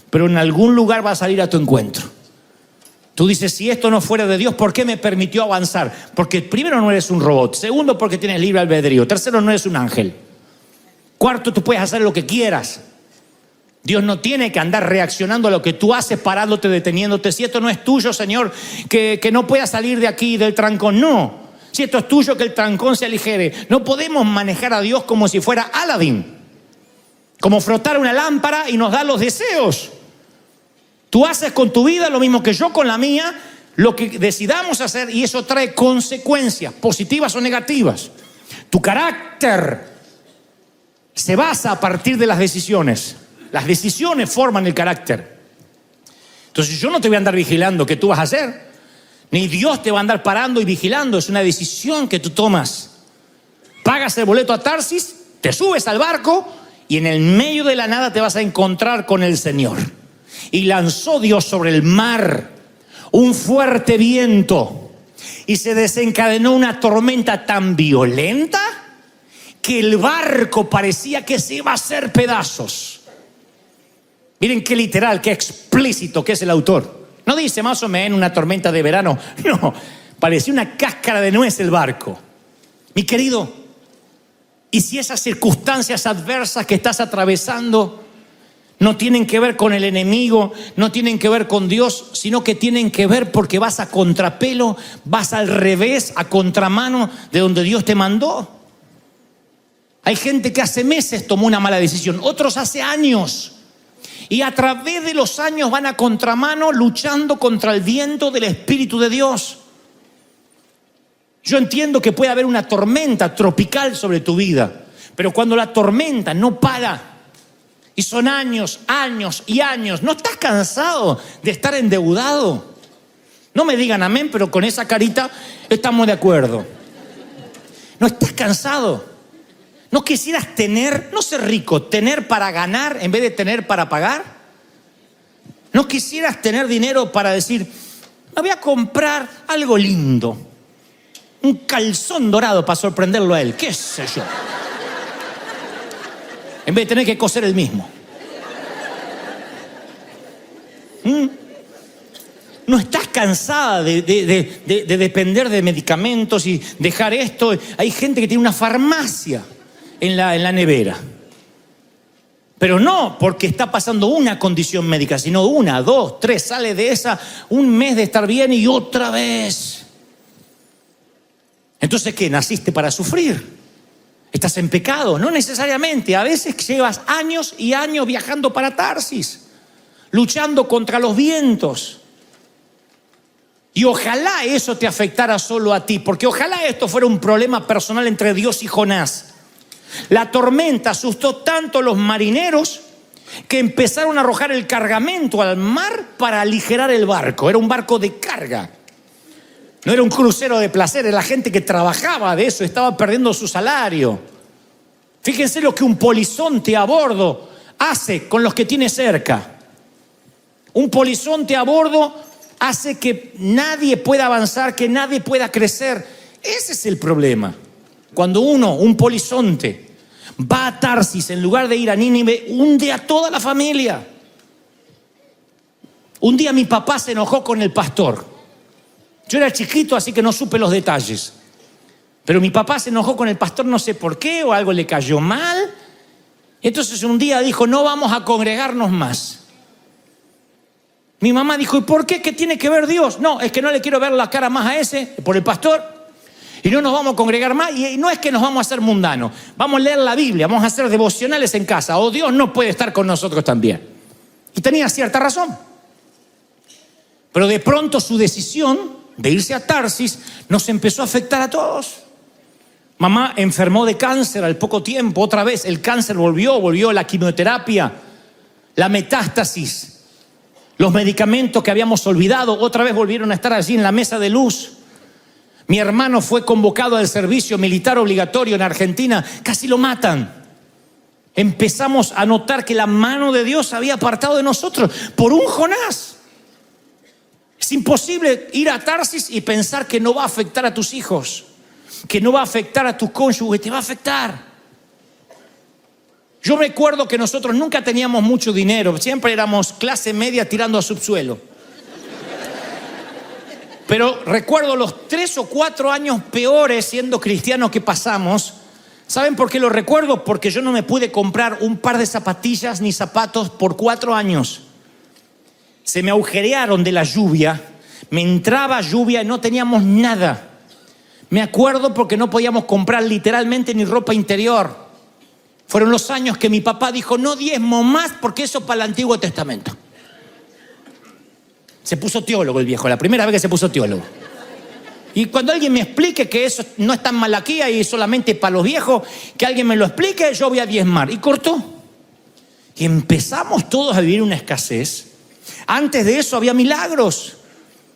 Pero en algún lugar va a salir a tu encuentro. Tú dices, si esto no fuera de Dios, ¿por qué me permitió avanzar? Porque primero, no eres un robot. Segundo, porque tienes libre albedrío. Tercero, no eres un ángel. Cuarto, tú puedes hacer lo que quieras. Dios no tiene que andar reaccionando a lo que tú haces, parándote, deteniéndote. Si esto no es tuyo, Señor, que no puedas salir de aquí, del trancón. No. Si esto es tuyo, que el trancón se aligere. No podemos manejar a Dios como si fuera Aladín. Como frotar una lámpara y nos da los deseos. Tú haces con tu vida lo mismo que yo con la mía, lo que decidamos hacer, y eso trae consecuencias, positivas o negativas. Tu carácter se basa a partir de las decisiones. Las decisiones forman el carácter. Entonces yo no te voy a andar vigilando qué tú vas a hacer, ni Dios te va a andar parando y vigilando. Es una decisión que tú tomas. Pagas el boleto a Tarsis, te subes al barco y en el medio de la nada te vas a encontrar con el Señor. Y lanzó Dios sobre el mar un fuerte viento y se desencadenó una tormenta tan violenta que el barco parecía que se iba a hacer pedazos. Miren qué literal, qué explícito que es el autor. No dice más o menos una tormenta de verano. No, parecía una cáscara de nuez el barco. Mi querido, ¿y si esas circunstancias adversas que estás atravesando no tienen que ver con el enemigo, no tienen que ver con Dios, sino que tienen que ver porque vas a contrapelo, vas al revés, a contramano de donde Dios te mandó? Hay gente que hace meses tomó una mala decisión, otros hace años. Y a través de los años van a contramano luchando contra el viento del Espíritu de Dios. Yo entiendo que puede haber una tormenta tropical sobre tu vida, pero cuando la tormenta no para, y son años, años y años, ¿no estás cansado de estar endeudado? No me digan amén, pero con esa carita estamos de acuerdo. ¿No estás cansado? ¿No quisieras tener, no ser rico, tener para ganar en vez de tener para pagar? ¿No quisieras tener dinero para decir, me voy a comprar algo lindo, un calzón dorado para sorprenderlo a él, qué sé yo, en vez de tener que coser el mismo? ¿No estás cansada de depender de medicamentos y dejar esto? Hay gente que tiene una farmacia en la nevera, pero no porque está pasando una condición médica, sino una, dos, tres, sale de esa, un mes de estar bien y otra vez. Entonces, ¿qué? ¿Naciste para sufrir? ¿Estás en pecado? No necesariamente. A veces llevas años y años viajando para Tarsis, luchando contra los vientos. Y ojalá eso te afectara solo a ti, porque ojalá esto fuera un problema personal entre Dios y Jonás. La tormenta asustó tanto a los marineros que empezaron a arrojar el cargamento al mar para aligerar el barco. Era un barco de carga. No era un crucero de placer, era la gente que trabajaba de eso, estaba perdiendo su salario. Fíjense lo que un polizonte a bordo hace con los que tiene cerca. Un polizonte a bordo hace que nadie pueda avanzar, que nadie pueda crecer. Ese es el problema. Cuando un polizonte, va a Tarsis en lugar de ir a Nínive, hunde a toda la familia. Un día mi papá se enojó con el pastor. Yo era chiquito, así que no supe los detalles. Pero mi papá se enojó con el pastor, no sé por qué, o algo le cayó mal. Entonces un día dijo, no vamos a congregarnos más. Mi mamá dijo, ¿y por qué? ¿Qué tiene que ver Dios? No, es que no le quiero ver la cara más a ese, por el pastor. Y no nos vamos a congregar más. Y no es que nos vamos a hacer mundanos. Vamos a leer la Biblia, vamos a hacer devocionales en casa. O Dios no puede estar con nosotros también. Y tenía cierta razón. Pero de pronto su decisión de irse a Tarsis nos empezó a afectar a todos. Mamá enfermó de cáncer al poco tiempo. Otra vez el cáncer volvió la quimioterapia, la metástasis, los medicamentos que habíamos olvidado, otra vez volvieron a estar allí en la mesa de luz. Mi hermano fue convocado al servicio militar obligatorio en Argentina, casi lo matan. Empezamos a notar que la mano de Dios había apartado de nosotros por un Jonás. Es imposible ir a Tarsis y pensar que no va a afectar a tus hijos, que no va a afectar a tus cónyuges, te va a afectar. Yo recuerdo que nosotros nunca teníamos mucho dinero, siempre éramos clase media tirando a subsuelo. Pero recuerdo los 3 o 4 años peores siendo cristiano que pasamos. ¿Saben por qué lo recuerdo? Porque yo no me pude comprar un par de zapatillas ni zapatos por 4 años. Se me agujerearon de la lluvia, me entraba lluvia y no teníamos nada. Me acuerdo porque no podíamos comprar literalmente ni ropa interior. Fueron los años que mi papá dijo, no diezmo más porque eso es para el Antiguo Testamento. Se puso teólogo el viejo, la primera vez que se puso teólogo. Y cuando alguien me explique que eso no es tan Malaquía y solamente para los viejos, que alguien me lo explique, yo voy a diezmar. Y cortó. Y empezamos todos a vivir una escasez. Antes de eso había milagros.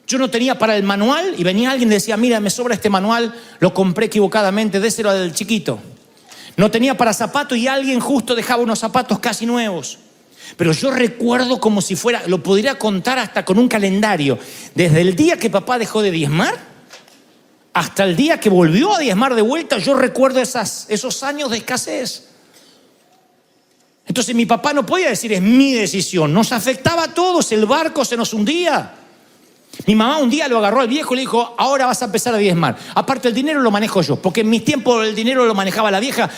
Yo no tenía para el manual y venía alguien y decía, mira, me sobra este manual, lo compré equivocadamente, déselo al chiquito. No tenía para zapatos y alguien justo dejaba unos zapatos casi nuevos. Pero yo recuerdo como si fuera, lo podría contar hasta con un calendario. Desde el día que papá dejó de diezmar hasta el día que volvió a diezmar de vuelta, yo recuerdo esos años de escasez. Entonces mi papá no podía decir, es mi decisión. Nos afectaba a todos, el barco se nos hundía. Mi mamá un día lo agarró al viejo y le dijo, ahora vas a empezar a diezmar. Aparte el dinero lo manejo yo, porque en mis tiempos el dinero lo manejaba la vieja.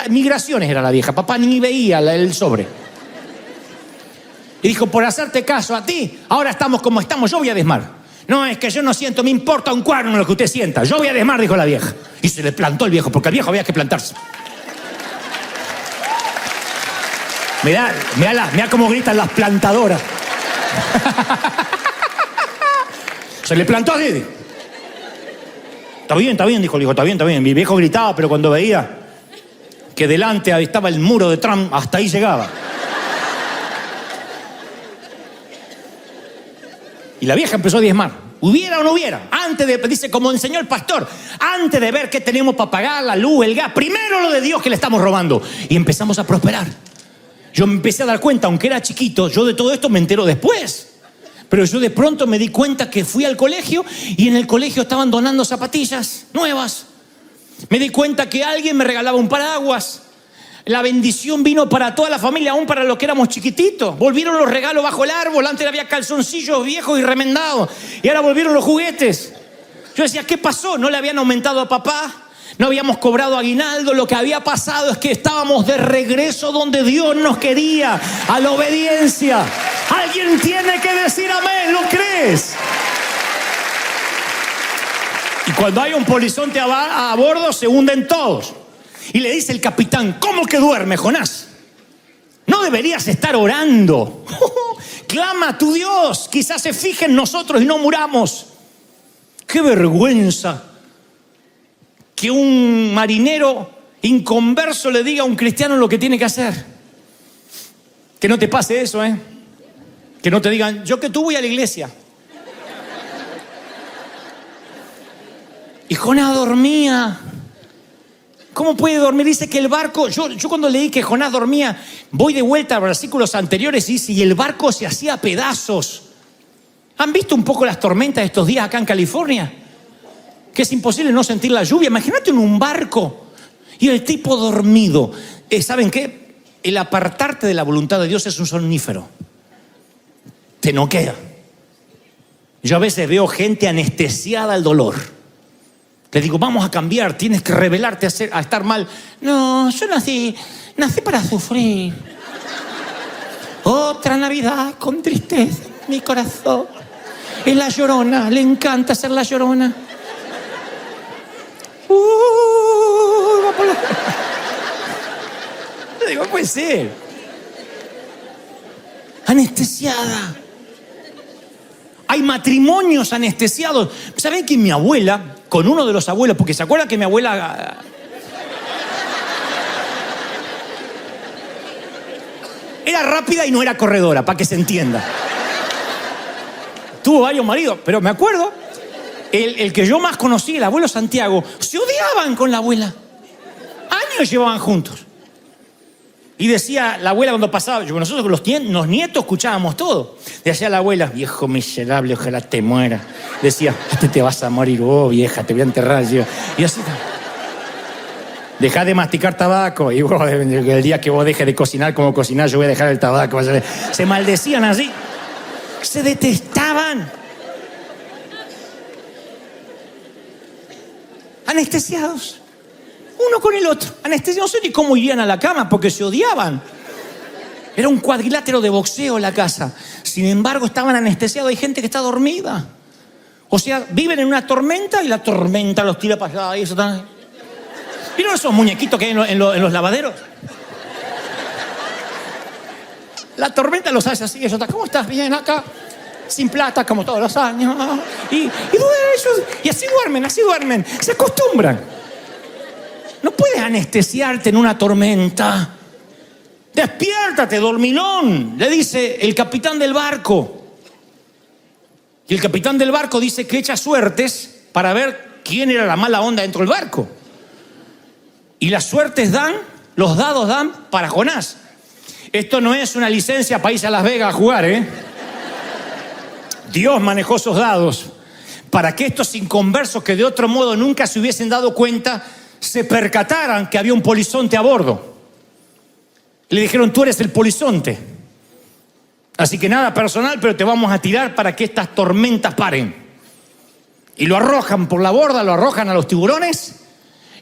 Migraciones era la vieja, papá ni veía el sobre. Y dijo, por hacerte caso a ti, ahora estamos como estamos, yo voy a diezmar. No, es que yo no siento, me importa un cuerno lo que usted sienta. Yo voy a diezmar, dijo la vieja. Y se le plantó el viejo, porque al viejo había que plantarse. Mirá cómo gritan las plantadoras. Se le plantó así. Está bien, dijo el hijo, está bien. Mi viejo gritaba, pero cuando veía que delante estaba el muro de Trump, hasta ahí llegaba. Y la vieja empezó a diezmar. Hubiera o no hubiera. Dice, como enseñó el pastor, antes de ver qué tenemos para pagar, la luz, el gas, primero lo de Dios que le estamos robando. Y empezamos a prosperar. Yo me empecé a dar cuenta, aunque era chiquito, yo de todo esto me entero después. Pero yo de pronto me di cuenta que fui al colegio y en el colegio estaban donando zapatillas nuevas. Me di cuenta que alguien me regalaba un paraguas. La bendición vino para toda la familia, aún para los que éramos chiquititos. Volvieron los regalos bajo el árbol. Antes había calzoncillos viejos y remendados. Y ahora volvieron los juguetes. Yo decía, ¿qué pasó? ¿No le habían aumentado a papá? ¿No habíamos cobrado aguinaldo? Lo que había pasado es que estábamos de regreso donde Dios nos quería, a la obediencia. Alguien tiene que decir amén, ¿lo crees? Y Cuando hay un polizonte a bordo, se hunden todos. Y le dice el capitán: ¿cómo que duerme, Jonás? ¿No deberías estar orando? Clama a tu Dios, quizás se fije en nosotros y no muramos. ¡Qué vergüenza que un marinero inconverso le diga a un cristiano lo que tiene que hacer! Que no te pase eso, ¿eh? Que no te digan: yo que tú voy a la iglesia. Y Jonás dormía. ¿Cómo puede dormir? Dice que el barco... Yo cuando leí que Jonás dormía, voy de vuelta a versículos anteriores y dice: y el barco se hacía a pedazos. ¿Han visto un poco las tormentas de estos días acá en California? Que es imposible no sentir la lluvia. Imagínate en un barco y el tipo dormido. ¿Saben qué? El apartarte de la voluntad de Dios es un somnífero. Te noquea. Yo a veces veo gente anestesiada al dolor. Le digo: vamos a cambiar, tienes que rebelarte a estar mal. No, yo nací para sufrir. Otra Navidad con tristeza en mi corazón. Es la Llorona, le encanta ser la Llorona. Va por la... Le digo: puede ser. Anestesiada. Hay matrimonios anestesiados. ¿Saben que mi abuela, con uno de los abuelos, porque se acuerda que mi abuela era rápida y no era corredora, para que se entienda? Tuvo varios maridos, pero me acuerdo, el que yo más conocí, el abuelo Santiago, se odiaban con la abuela. Años llevaban juntos. Y decía la abuela cuando pasaba, nosotros con los nietos escuchábamos todo. Decía la abuela: viejo miserable, ojalá te muera. Decía: te vas a morir vos, vieja, te voy a enterrar. Y así, dejá de masticar tabaco. Y vos, el día que vos dejes de cocinar como cocinar, yo voy a dejar el tabaco. Se maldecían así. Se detestaban. Anestesiados. Uno con el otro, anestesiados. No sé ni cómo irían a la cama porque se odiaban. Era un cuadrilátero de boxeo la casa. Sin embargo, estaban anestesiados. Hay gente que está dormida. O sea, viven en una tormenta y la tormenta los tira para allá. Y eso está... ¿Vieron esos muñequitos que hay en los lavaderos? La tormenta los hace así. Eso está: ¿cómo estás? Bien, acá. Sin plata, como todos los años. Y así duermen. Se acostumbran. No puedes anestesiarte en una tormenta. Despiértate, dormilón, le dice el capitán del barco. Y el capitán del barco dice que echa suertes para ver quién era la mala onda dentro del barco. Y las suertes los dados dan para Jonás. Esto no es una licencia para irse a Las Vegas a jugar, ¿eh? Dios manejó esos dados para que estos inconversos, que de otro modo nunca se hubiesen dado cuenta, se percataran que había un polizonte a bordo. Le dijeron: tú eres el polizonte, así que nada personal, pero te vamos a tirar para que estas tormentas paren. Y lo arrojan por la borda, lo arrojan a los tiburones,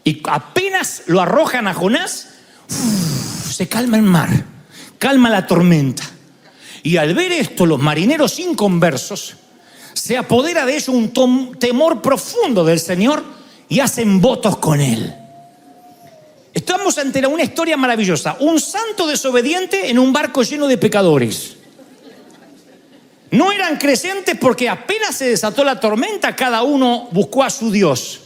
y apenas lo arrojan a Jonás, se calma el mar, calma la tormenta. Y al ver esto, los marineros inconversos, se apodera de ellos un temor profundo del Señor y hacen votos con Él. Estamos ante una historia maravillosa. Un santo desobediente en un barco lleno de pecadores. No eran creyentes porque apenas se desató la tormenta, cada uno buscó a su Dios.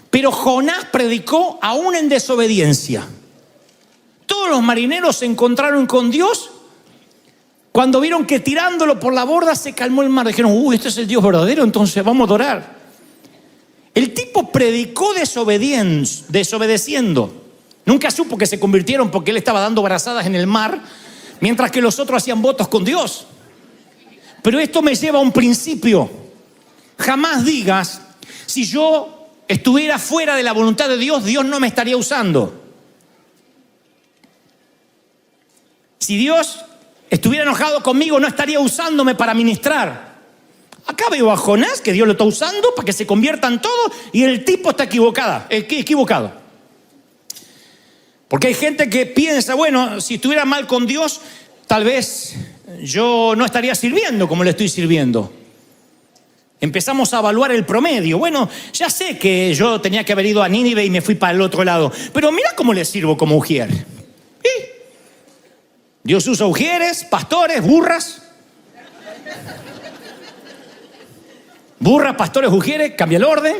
Pero Jonás predicó aún en desobediencia. Todos los marineros se encontraron con Dios cuando vieron que tirándolo por la borda se calmó el mar. Dijeron: este es el Dios verdadero, entonces vamos a adorar. El tipo predicó desobedeciendo. Nunca supo que se convirtieron porque él estaba dando brazadas en el mar, mientras que los otros hacían votos con Dios. Pero esto me lleva a un principio. Jamás digas: si yo estuviera fuera de la voluntad de Dios, Dios no me estaría usando. Si Dios estuviera enojado conmigo, no estaría usándome para ministrar. Acá veo a Jonás, que Dios lo está usando para que se conviertan todos, y el tipo está equivocado. Porque hay gente que piensa: bueno, si estuviera mal con Dios, tal vez yo no estaría sirviendo como le estoy sirviendo. Empezamos a evaluar el promedio. Bueno, ya sé que yo tenía que haber ido a Nínive y me fui para el otro lado, pero mira cómo le sirvo como ujier. Dios usa ujieres, pastores, burras. Burras, pastores, ujieres, cambia el orden.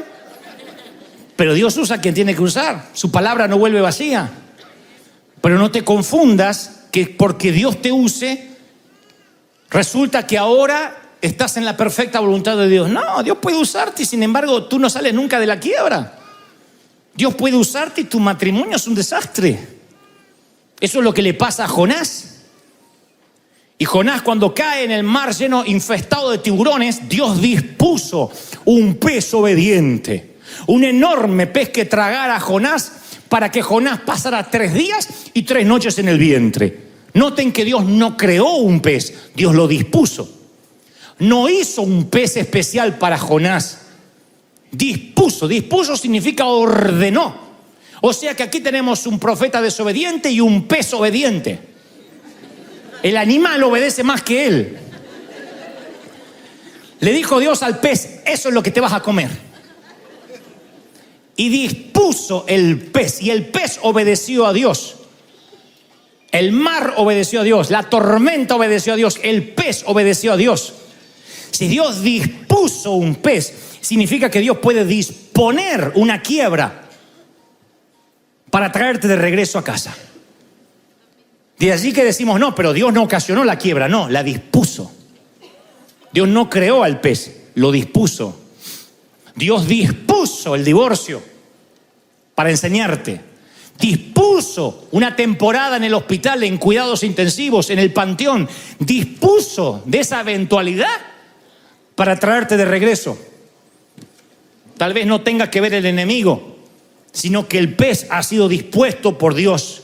Pero Dios usa a quien tiene que usar. Su palabra no vuelve vacía. Pero no te confundas que porque Dios te use, resulta que ahora estás en la perfecta voluntad de Dios. No, Dios puede usarte y sin embargo tú no sales nunca de la quiebra. Dios puede usarte y tu matrimonio es un desastre. Eso es lo que le pasa a Jonás. Y Jonás, cuando cae en el mar lleno, infestado de tiburones, Dios dispuso un pez obediente, un enorme pez que tragara a Jonás para que Jonás pasara 3 días y 3 noches en el vientre. Noten que Dios no creó un pez, Dios lo dispuso. No hizo un pez especial para Jonás. Dispuso significa ordenó. O sea que aquí tenemos un profeta desobediente y un pez obediente. El animal obedece más que él. Le dijo Dios al pez, eso es lo que te vas a comer. Y dispuso el pez, y el pez obedeció a Dios. El mar obedeció a Dios, la tormenta obedeció a Dios, el pez obedeció a Dios. Si Dios dispuso un pez, significa que Dios puede disponer una quiebra para traerte de regreso a casa. De allí que decimos, no, pero Dios no ocasionó la quiebra, no, la dispuso. Dios no creó al pez, lo dispuso. Dios dispuso el divorcio para enseñarte. Dispuso una temporada en el hospital, en cuidados intensivos, en el panteón. Dispuso de esa eventualidad para traerte de regreso. Tal vez no tenga que ver el enemigo, sino que el pez ha sido dispuesto por Dios.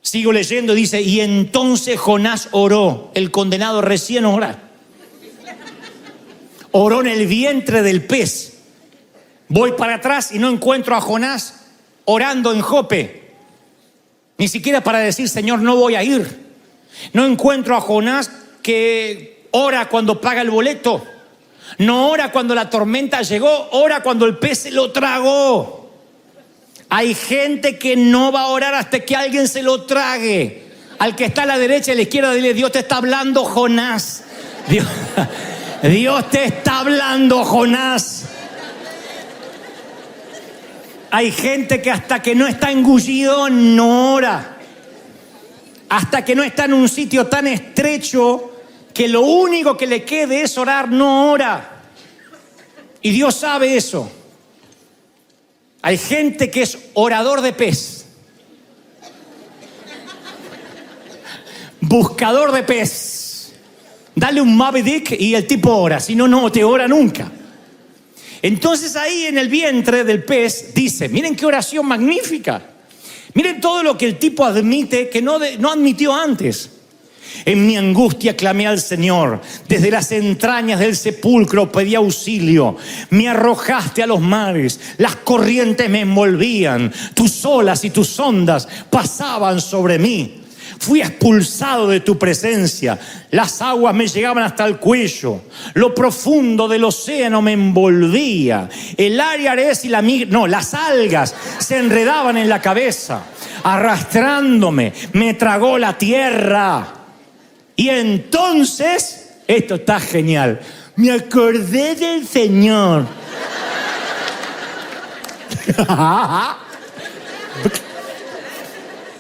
Sigo leyendo, dice, y entonces Jonás oró, el condenado recién ora. Oró en el vientre del pez. Voy para atrás y no encuentro a Jonás orando en Jope. Ni siquiera para decir, Señor, no voy a ir. No encuentro a Jonás que ora cuando paga el boleto. No ora cuando la tormenta llegó, ora cuando el pez se lo tragó. Hay gente que no va a orar hasta que alguien se lo trague. Al que está a la derecha y a la izquierda, dile, Dios te está hablando, Jonás. Dios te está hablando, Jonás. Hay gente que hasta que no está engullido no ora. Hasta que no está en un sitio tan estrecho que lo único que le quede es orar, no ora. Y Dios sabe eso. Hay gente que es orador de pez, buscador de pez. Dale un Moby Dick y el tipo ora, si no, no te ora nunca. Entonces ahí en el vientre del pez dice, miren qué oración magnífica. Miren todo lo que el tipo admite que no admitió antes. En mi angustia clamé al Señor, desde las entrañas del sepulcro pedí auxilio. Me arrojaste a los mares, las corrientes me envolvían, tus olas y tus ondas pasaban sobre mí. Fui expulsado de tu presencia, las aguas me llegaban hasta el cuello, lo profundo del océano me envolvía. El Ariares y las algas se enredaban en la cabeza, arrastrándome, me tragó la tierra. Y entonces, esto está genial, me acordé del Señor.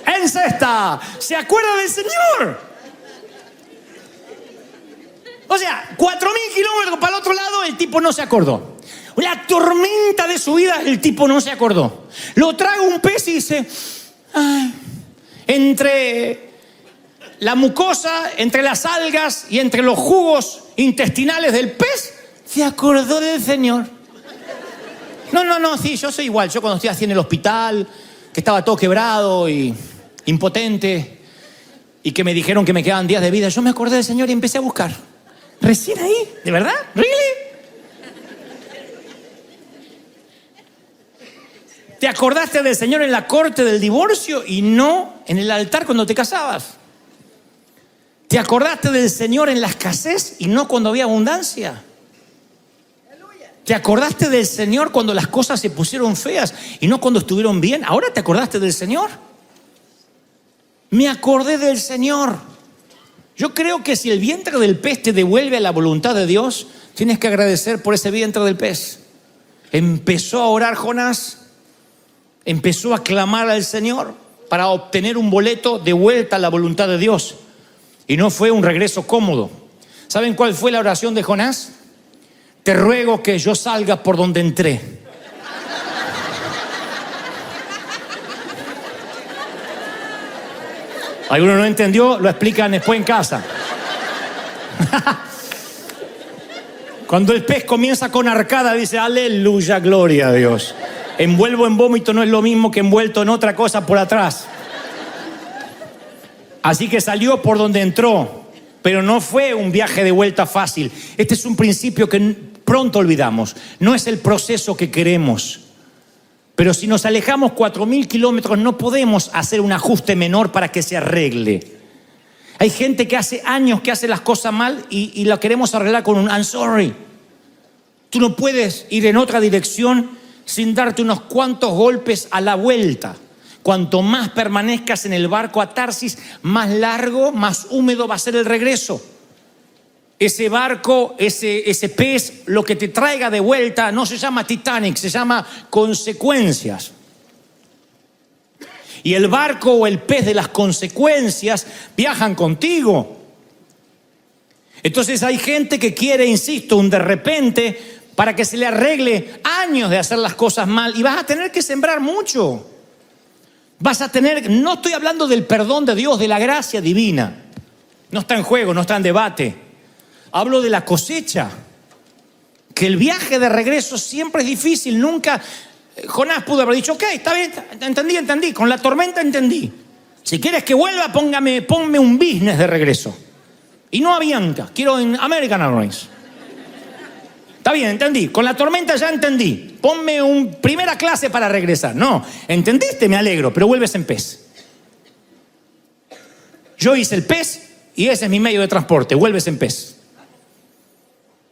En cesta, se acuerda del Señor. O sea, 4.000 kilómetros para el otro lado, el tipo no se acordó. La tormenta de su vida, el tipo no se acordó. Lo traga un pez y dice, ay, entre la mucosa, entre las algas y entre los jugos intestinales del pez, se acordó del Señor. No, sí, yo soy igual. Yo cuando estoy así en el hospital, que estaba todo quebrado y impotente, y que me dijeron que me quedaban días de vida, yo me acordé del Señor y empecé a buscar. Recién ahí, ¿de verdad? ¿Really? ¿Te acordaste del Señor en la corte del divorcio y no en el altar cuando te casabas? ¿Te acordaste del Señor en la escasez y no cuando había abundancia? ¿Te acordaste del Señor cuando las cosas se pusieron feas y no cuando estuvieron bien? ¿Ahora te acordaste del Señor? Me acordé del Señor. Yo creo que si el vientre del pez te devuelve a la voluntad de Dios, tienes que agradecer por ese vientre del pez. Empezó a orar Jonás, empezó a clamar al Señor para obtener un boleto de vuelta a la voluntad de Dios. Y no fue un regreso cómodo. ¿Saben cuál fue la oración de Jonás? Te ruego que yo salga por donde entré. ¿Alguno no entendió? Lo explican después en casa. Cuando el pez comienza con arcada, dice, aleluya, gloria a Dios. Envuelvo en vómito no es lo mismo que envuelto en otra cosa por atrás. Así que salió por donde entró, pero no fue un viaje de vuelta fácil. Este es un principio que pronto olvidamos. No es el proceso que queremos. Pero si nos alejamos 4.000 kilómetros, no podemos hacer un ajuste menor para que se arregle. Hay gente que hace años que hace las cosas mal y la queremos arreglar con un I'm sorry. Tú no puedes ir en otra dirección sin darte unos cuantos golpes a la vuelta. Cuanto más permanezcas en el barco a Tarsis, más largo, más húmedo va a ser el regreso. Ese barco, ese pez, lo que te traiga de vuelta no se llama Titanic, se llama consecuencias. Y el barco o el pez de las consecuencias viajan contigo. Entonces hay gente que quiere, insisto, un de repente para que se le arregle años de hacer las cosas mal. Y vas a tener que sembrar mucho. No estoy hablando del perdón de Dios, de la gracia divina. No está en juego, no está en debate. Hablo de la cosecha. Que el viaje de regreso siempre es difícil. Nunca Jonás pudo haber dicho, ok, está bien, entendí. Con la tormenta entendí. Si quieres que vuelva, ponme un business de regreso. Y no a Bianca, quiero en American Airlines. Está bien, entendí. Con la tormenta ya entendí. Ponme un primera clase para regresar. No, ¿entendiste? Me alegro, pero vuelves en pez. Yo hice el pez y ese es mi medio de transporte. Vuelves en pez.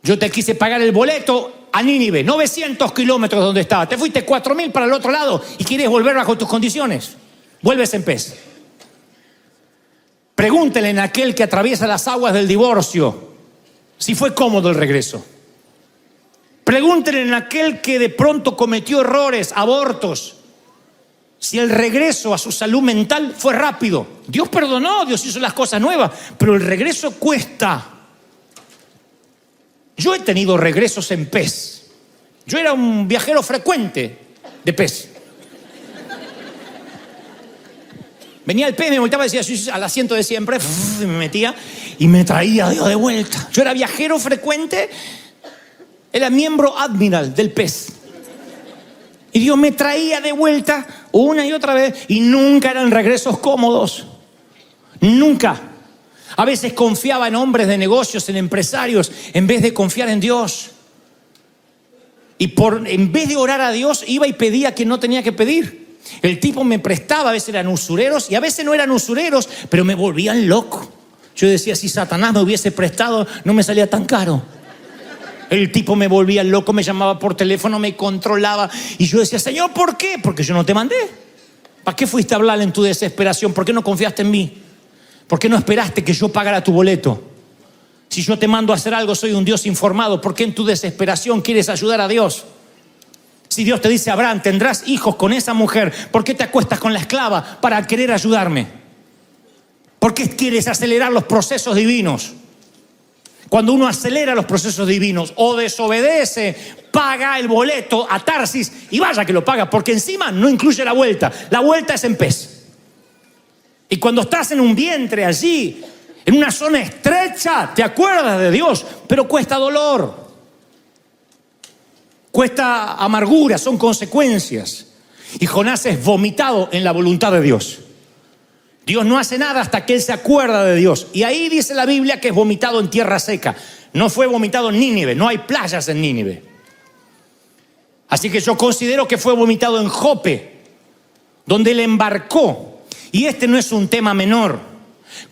Yo te quise pagar el boleto a Nínive, 900 kilómetros donde estaba. Te fuiste 4.000 para el otro lado y quieres volver bajo tus condiciones. Vuelves en pez. Pregúntele en aquel que atraviesa las aguas del divorcio si fue cómodo el regreso. Pregúntele en aquel que de pronto cometió errores, abortos, si el regreso a su salud mental fue rápido. Dios perdonó, Dios hizo las cosas nuevas, pero el regreso cuesta. Yo he tenido regresos en pez. Yo era un viajero frecuente de pez. Venía el pez, me volteaba y decía al asiento de siempre, me metía y me traía de vuelta. Yo era viajero frecuente, era miembro admiral del pez. Y Dios me traía de vuelta una y otra vez y nunca eran regresos cómodos. Nunca. A veces confiaba en hombres de negocios, en empresarios, en vez de confiar en Dios. Y en vez de orar a Dios, iba y pedía que no tenía que pedir. El tipo me prestaba, a veces eran usureros y a veces no eran usureros, pero me volvían loco. Yo decía, si Satanás me hubiese prestado, no me salía tan caro. El tipo me volvía loco, me llamaba por teléfono, me controlaba. Y yo decía, Señor, ¿por qué? Porque yo no te mandé. ¿Para qué fuiste a hablar en tu desesperación? ¿Por qué no confiaste en mí? ¿Por qué no esperaste que yo pagara tu boleto? Si yo te mando a hacer algo, soy un Dios informado. ¿Por qué en tu desesperación quieres ayudar a Dios? Si Dios te dice, Abraham, tendrás hijos con esa mujer, ¿por qué te acuestas con la esclava para querer ayudarme? ¿Por qué quieres acelerar los procesos divinos? Cuando uno acelera los procesos divinos o desobedece, paga el boleto a Tarsis y vaya que lo paga, porque encima no incluye la vuelta. La vuelta es en pez. Y cuando estás en un vientre allí, en una zona estrecha, te acuerdas de Dios, pero cuesta dolor. Cuesta amargura, son consecuencias. Y Jonás es vomitado en la voluntad de Dios. Dios no hace nada hasta que él se acuerda de Dios. Y ahí dice la Biblia que es vomitado en tierra seca. No fue vomitado en Nínive, no hay playas en Nínive. Así que yo considero que fue vomitado en Jope, donde él embarcó. Y este no es un tema menor.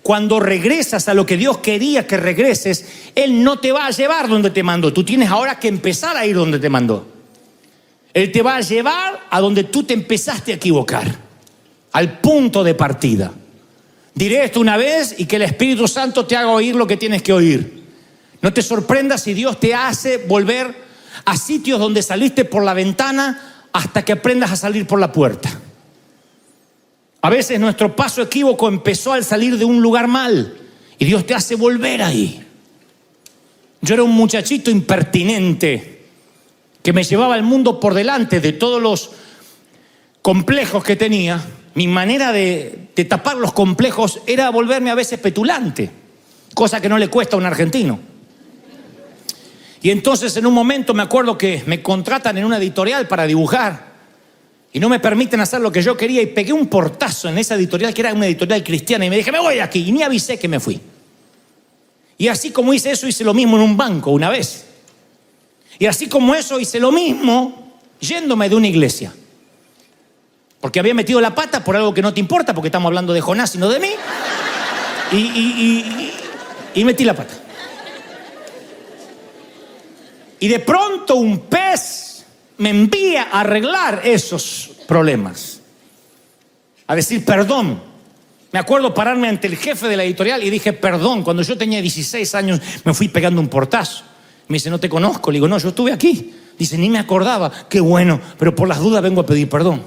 Cuando regresas a lo que Dios quería que regreses, Él no te va a llevar donde te mandó. Tú tienes ahora que empezar a ir donde te mandó. Él te va a llevar a donde tú te empezaste a equivocar, al punto de partida. Diré esto una vez y que el Espíritu Santo te haga oír lo que tienes que oír. No te sorprendas si Dios te hace volver a sitios donde saliste por la ventana hasta que aprendas a salir por la puerta. A veces nuestro paso equívoco empezó al salir de un lugar mal y Dios te hace volver ahí. Yo era un muchachito impertinente que me llevaba el mundo por delante de todos los complejos que tenía. Mi manera de tapar los complejos era volverme a veces petulante, cosa que no le cuesta a un argentino. Y entonces en un momento me acuerdo que me contratan en una editorial para dibujar y no me permiten hacer lo que yo quería y pegué un portazo en esa editorial que era una editorial cristiana y me dije, me voy de aquí, y ni avisé que me fui. Y así como hice eso, hice lo mismo en un banco una vez. Y así como eso, hice lo mismo yéndome de una iglesia. Porque había metido la pata por algo que no te importa, porque estamos hablando de Jonás y no de mí. Y metí la pata. Y de pronto un pez me envía a arreglar esos problemas, a decir perdón. Me acuerdo pararme ante el jefe de la editorial y dije perdón. Cuando yo tenía 16 años me fui pegando un portazo. Me dice, no te conozco. Le digo, no, yo estuve aquí. Dice, ni me acordaba. Qué bueno, pero por las dudas vengo a pedir perdón.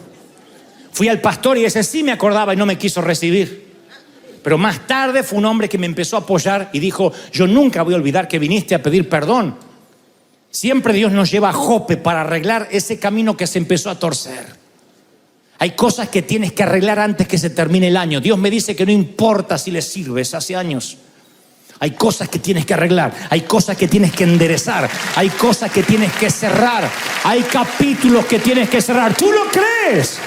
Fui al pastor y ese sí me acordaba y no me quiso recibir. Pero más tarde fue un hombre que me empezó a apoyar y dijo, yo nunca voy a olvidar que viniste a pedir perdón. Siempre Dios nos lleva a Jope para arreglar ese camino que se empezó a torcer. Hay cosas que tienes que arreglar antes que se termine el año. Dios me dice que no importa si le sirves hace años. Hay cosas que tienes que arreglar, hay cosas que tienes que enderezar, hay cosas que tienes que cerrar, hay capítulos que tienes que cerrar. ¿Tú lo crees?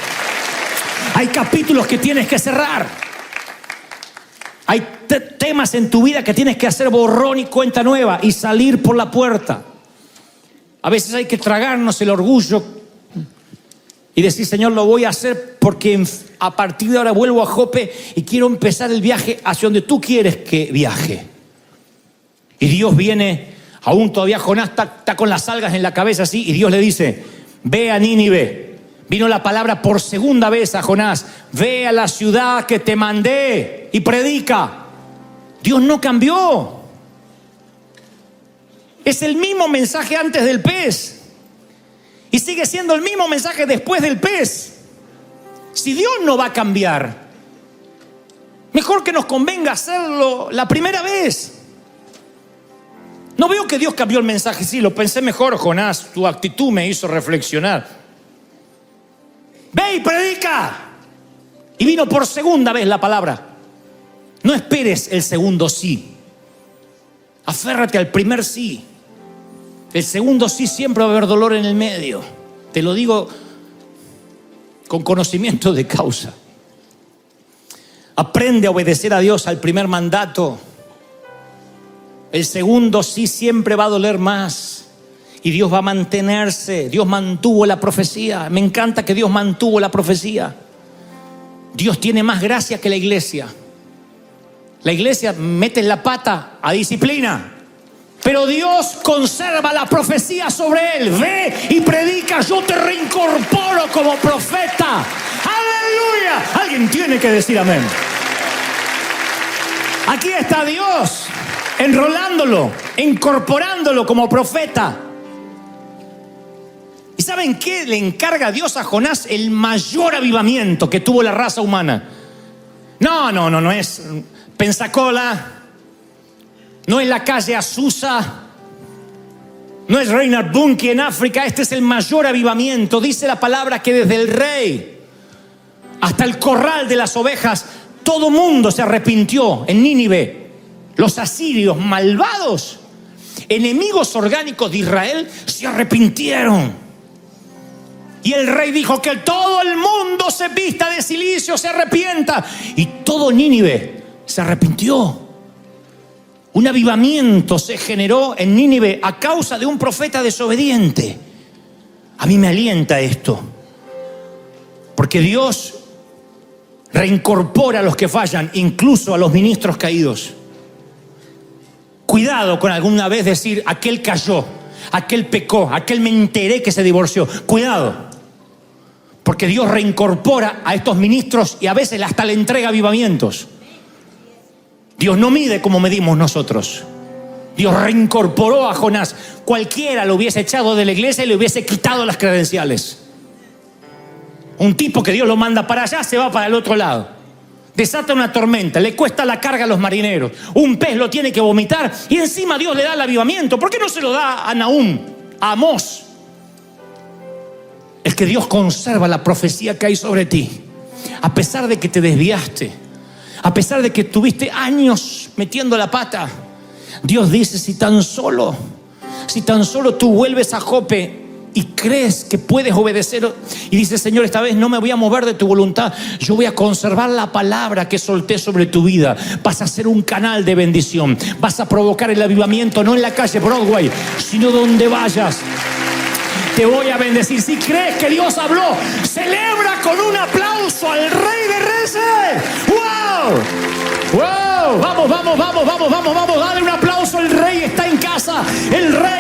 Hay capítulos que tienes que cerrar. Hay temas en tu vida que tienes que hacer borrón y cuenta nueva y salir por la puerta. A veces hay que tragarnos el orgullo y decir, Señor, lo voy a hacer porque a partir de ahora vuelvo a Jope y quiero empezar el viaje hacia donde tú quieres que viaje. Y Dios viene, aún todavía Jonás está con las algas en la cabeza así, y Dios le dice, ve a Nínive. Vino la palabra por segunda vez a Jonás, ve a la ciudad que te mandé y predica. Dios no cambió. Es el mismo mensaje antes del pez y sigue siendo el mismo mensaje después del pez. Si Dios no va a cambiar, mejor que nos convenga hacerlo la primera vez. No veo que Dios cambió el mensaje. Sí, lo pensé mejor, Jonás. Tu actitud me hizo reflexionar. Ve y predica. Y vino por segunda vez la palabra. No esperes el segundo sí. Aférrate al primer sí. El segundo sí siempre va a haber dolor en el medio. Te lo digo con conocimiento de causa. Aprende a obedecer a Dios al primer mandato. El segundo sí siempre va a doler más. Y Dios va a mantenerse. Dios mantuvo la profecía. Me encanta que Dios mantuvo la profecía. Dios tiene más gracia que la iglesia. La iglesia mete en la pata a disciplina. Pero Dios conserva la profecía sobre él. Ve y predica, yo te reincorporo como profeta. ¡Aleluya! Alguien tiene que decir amén. Aquí está Dios, enrolándolo, incorporándolo como profeta. ¿Y saben qué le encarga a Dios a Jonás? El mayor avivamiento que tuvo la raza humana. No es Pensacola. No es la calle Azusa, no es Reinhard Bonnke en África. Este es el mayor avivamiento. Dice la palabra que desde el rey hasta el corral de las ovejas, todo mundo se arrepintió en Nínive. Los asirios malvados, enemigos orgánicos de Israel, se arrepintieron. Y el rey dijo que todo el mundo se vista de cilicio, se arrepienta. Y todo Nínive se arrepintió. Un avivamiento se generó en Nínive a causa de un profeta desobediente. A mí me alienta esto, porque Dios reincorpora a los que fallan, incluso a los ministros caídos. Cuidado con alguna vez decir, aquel cayó, aquel pecó, aquel me enteré que se divorció. Cuidado, porque Dios reincorpora a estos ministros y a veces hasta le entrega avivamientos. Dios no mide como medimos nosotros. Dios reincorporó a Jonás. Cualquiera lo hubiese echado de la iglesia y le hubiese quitado las credenciales. Un tipo que Dios lo manda para allá se va para el otro lado. Desata una tormenta, le cuesta la carga a los marineros. Un pez lo tiene que vomitar y encima Dios le da el avivamiento. ¿Por qué no se lo da a Nahum, a Amós? Es que Dios conserva la profecía que hay sobre ti. A pesar de que te desviaste, a pesar de que tuviste años metiendo la pata, Dios dice, si tan solo tú vuelves a Jope y crees que puedes obedecer y dices, Señor, esta vez no me voy a mover de tu voluntad, yo voy a conservar la palabra que solté sobre tu vida. Vas a ser un canal de bendición, vas a provocar el avivamiento, no en la calle Broadway, sino donde vayas. Te voy a bendecir. Si crees que Dios habló, celebra con un aplauso al Rey de Reyes. ¡Wow! ¡Wow! Vamos, dale un aplauso. El Rey está en casa. El Rey.